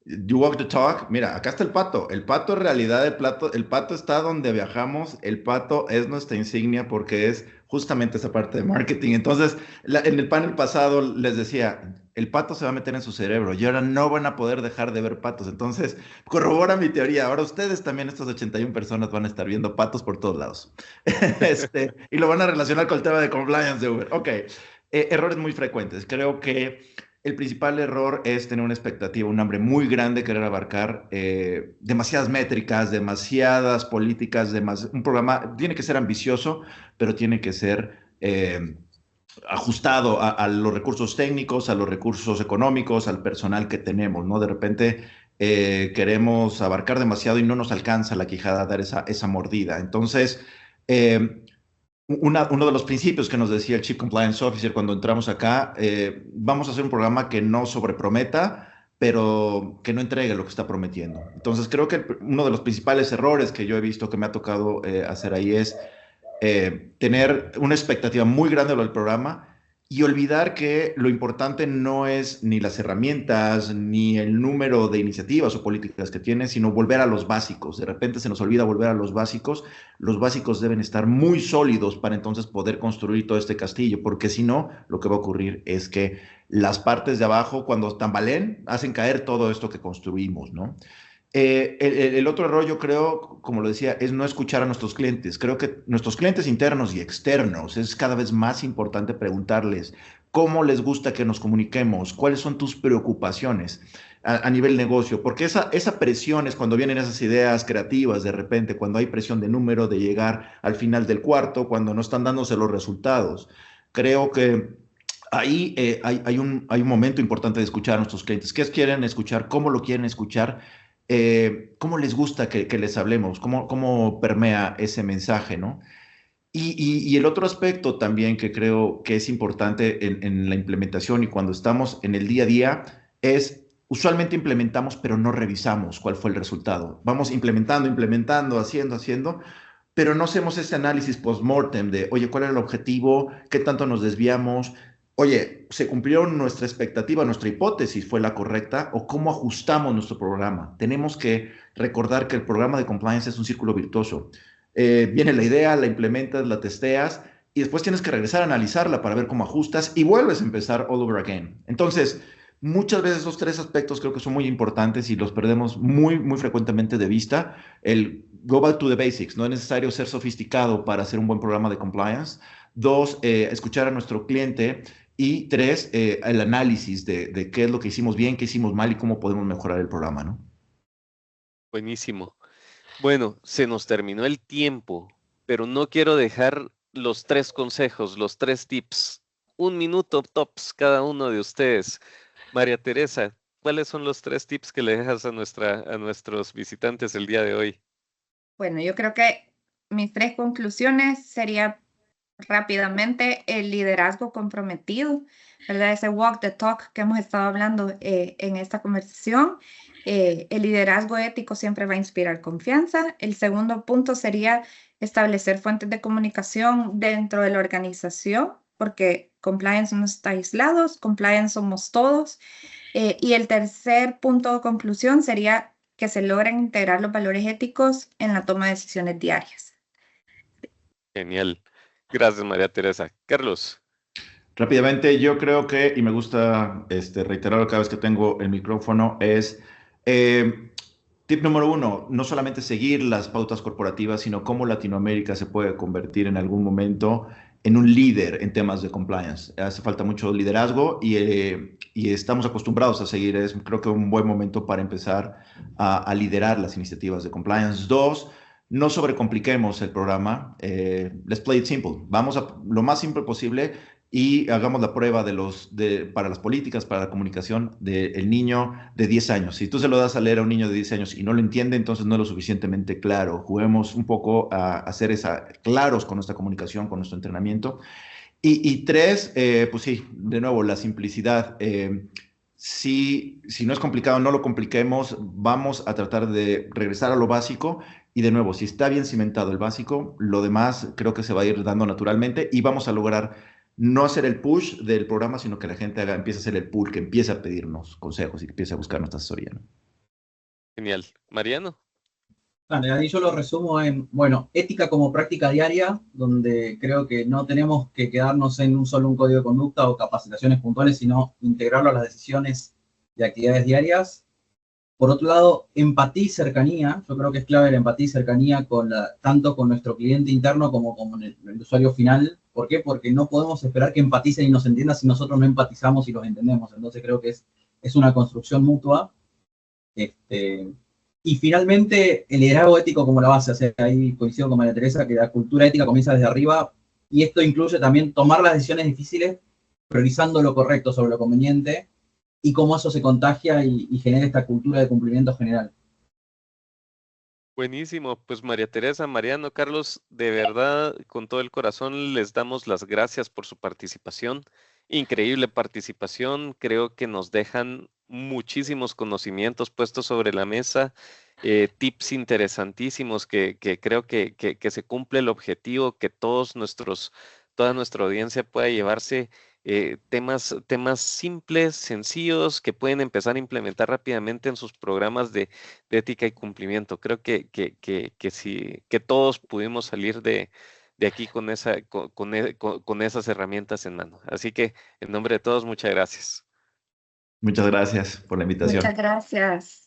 S5: you walk the talk, mira, acá está el pato. El pato en realidad, el pato está donde viajamos. El pato es nuestra insignia porque es justamente esa parte de marketing. Entonces, en el panel pasado les decía, el pato se va a meter en su cerebro y ahora no van a poder dejar de ver patos. Entonces, corrobora mi teoría. Ahora ustedes también, estas 81 personas, van a estar viendo patos por todos lados. Y lo van a relacionar con el tema de compliance de Uber. Ok, errores muy frecuentes. Creo que el principal error es tener una expectativa, un hambre muy grande, querer abarcar demasiadas métricas, demasiadas políticas, un programa tiene que ser ambicioso, pero tiene que ser ajustado a los recursos técnicos, a los recursos económicos, al personal que tenemos, ¿no? De repente queremos abarcar demasiado y no nos alcanza la quijada a dar esa mordida. Entonces, uno de los principios que nos decía el Chief Compliance Officer cuando entramos acá, vamos a hacer un programa que no sobreprometa, pero que no entregue lo que está prometiendo. Entonces, creo que uno de los principales errores que yo he visto que me ha tocado hacer ahí es tener una expectativa muy grande del programa y olvidar que lo importante no es ni las herramientas, ni el número de iniciativas o políticas que tiene, sino volver a los básicos. De repente se nos olvida volver a los básicos. Los básicos deben estar muy sólidos para entonces poder construir todo este castillo, porque si no, lo que va a ocurrir es que las partes de abajo, cuando tambaleen, hacen caer todo esto que construimos, ¿no? El otro error, yo creo, como lo decía, es no escuchar a nuestros clientes. Creo que nuestros clientes internos y externos es cada vez más importante preguntarles cómo les gusta que nos comuniquemos, cuáles son tus preocupaciones a nivel negocio, porque esa presión es cuando vienen esas ideas creativas de repente, cuando hay presión de número, de llegar al final del cuarto, cuando no están dándose los resultados. Creo que ahí hay un momento importante de escuchar a nuestros clientes. ¿Qué quieren escuchar? ¿Cómo lo quieren escuchar? ¿Cómo les gusta que les hablemos? ¿Cómo permea ese mensaje, ¿no? Y el otro aspecto también que creo que es importante en la implementación y cuando estamos en el día a día es, usualmente implementamos, pero no revisamos cuál fue el resultado. Vamos implementando, haciendo, pero no hacemos ese análisis post-mortem de, oye, ¿cuál era el objetivo? ¿Qué tanto nos desviamos? Oye, ¿se cumplió nuestra expectativa, nuestra hipótesis fue la correcta o cómo ajustamos nuestro programa? Tenemos que recordar que el programa de compliance es un círculo virtuoso. Viene la idea, la implementas, la testeas y después tienes que regresar a analizarla para ver cómo ajustas y vuelves a empezar all over again. Entonces, muchas veces esos tres aspectos creo que son muy importantes y los perdemos muy, muy frecuentemente de vista. El go back to the basics, no es necesario ser sofisticado para hacer un buen programa de compliance. Dos, escuchar a nuestro cliente. Y tres, el análisis de qué es lo que hicimos bien, qué hicimos mal y cómo podemos mejorar el programa, ¿no?
S4: Buenísimo. Bueno, se nos terminó el tiempo, pero no quiero dejar los 3 consejos, los 3 tips. 1 minuto tops cada uno de ustedes. María Teresa, ¿cuáles son los 3 tips que le dejas a nuestros visitantes el día de hoy?
S3: Bueno, yo creo que mis 3 conclusiones sería rápidamente el liderazgo comprometido, ¿verdad? Ese walk the talk que hemos estado hablando en esta conversación. El liderazgo ético siempre va a inspirar confianza. El segundo punto sería establecer fuentes de comunicación dentro de la organización, porque compliance no está aislado, compliance somos todos. Y el tercer punto de conclusión sería que se logren integrar los valores éticos en la toma de decisiones diarias.
S4: Genial. Gracias, María Teresa. Carlos.
S5: Rápidamente, yo creo que, y me gusta reiterarlo cada vez que tengo el micrófono, es tip número 1, no solamente seguir las pautas corporativas, sino cómo Latinoamérica se puede convertir en algún momento en un líder en temas de compliance. Hace falta mucho liderazgo y estamos acostumbrados a seguir. Es, creo que un buen momento para empezar a liderar las iniciativas de compliance. 2, no sobrecompliquemos el programa. Let's play it simple. Vamos a lo más simple posible y hagamos la prueba para las políticas, para la comunicación del niño de 10 años. Si tú se lo das a leer a un niño de 10 años y no lo entiende, entonces no es lo suficientemente claro. Juguemos un poco a ser claros con nuestra comunicación, con nuestro entrenamiento. Y 3, pues sí, de nuevo, la simplicidad. si no es complicado, no lo compliquemos, vamos a tratar de regresar a lo básico y de nuevo, si está bien cimentado el básico, lo demás creo que se va a ir dando naturalmente y vamos a lograr no hacer el push del programa, sino que la gente empiece a hacer el pull, que empiece a pedirnos consejos y que empiece a buscar nuestra asesoría, ¿no?
S4: Genial. Mariano.
S2: Vale, ahí yo lo resumo en, bueno, ética como práctica diaria, donde creo que no tenemos que quedarnos en un código de conducta o capacitaciones puntuales, sino integrarlo a las decisiones de actividades diarias. Por otro lado, empatía y cercanía. Yo creo que es clave la empatía y cercanía tanto con nuestro cliente interno como con el usuario final. ¿Por qué? Porque no podemos esperar que empaticen y nos entiendan si nosotros no empatizamos y los entendemos. Entonces creo que es una construcción mutua. Y finalmente, el liderazgo ético como la base. O sea, ahí coincido con María Teresa que la cultura ética comienza desde arriba y esto incluye también tomar las decisiones difíciles priorizando lo correcto sobre lo conveniente y cómo eso se contagia y genera esta cultura de cumplimiento general.
S4: Buenísimo, pues María Teresa, Mariano, Carlos, de verdad, con todo el corazón les damos las gracias por su participación. Increíble participación, creo que nos dejan muchísimos conocimientos puestos sobre la mesa, tips interesantísimos que creo que se cumple el objetivo, que toda nuestra audiencia pueda llevarse temas simples, sencillos, que pueden empezar a implementar rápidamente en sus programas de ética y cumplimiento. Creo que sí, que todos pudimos salir de aquí con esas herramientas en mano. Así que, en nombre de todos, muchas gracias.
S5: Muchas gracias por la invitación.
S3: Muchas gracias.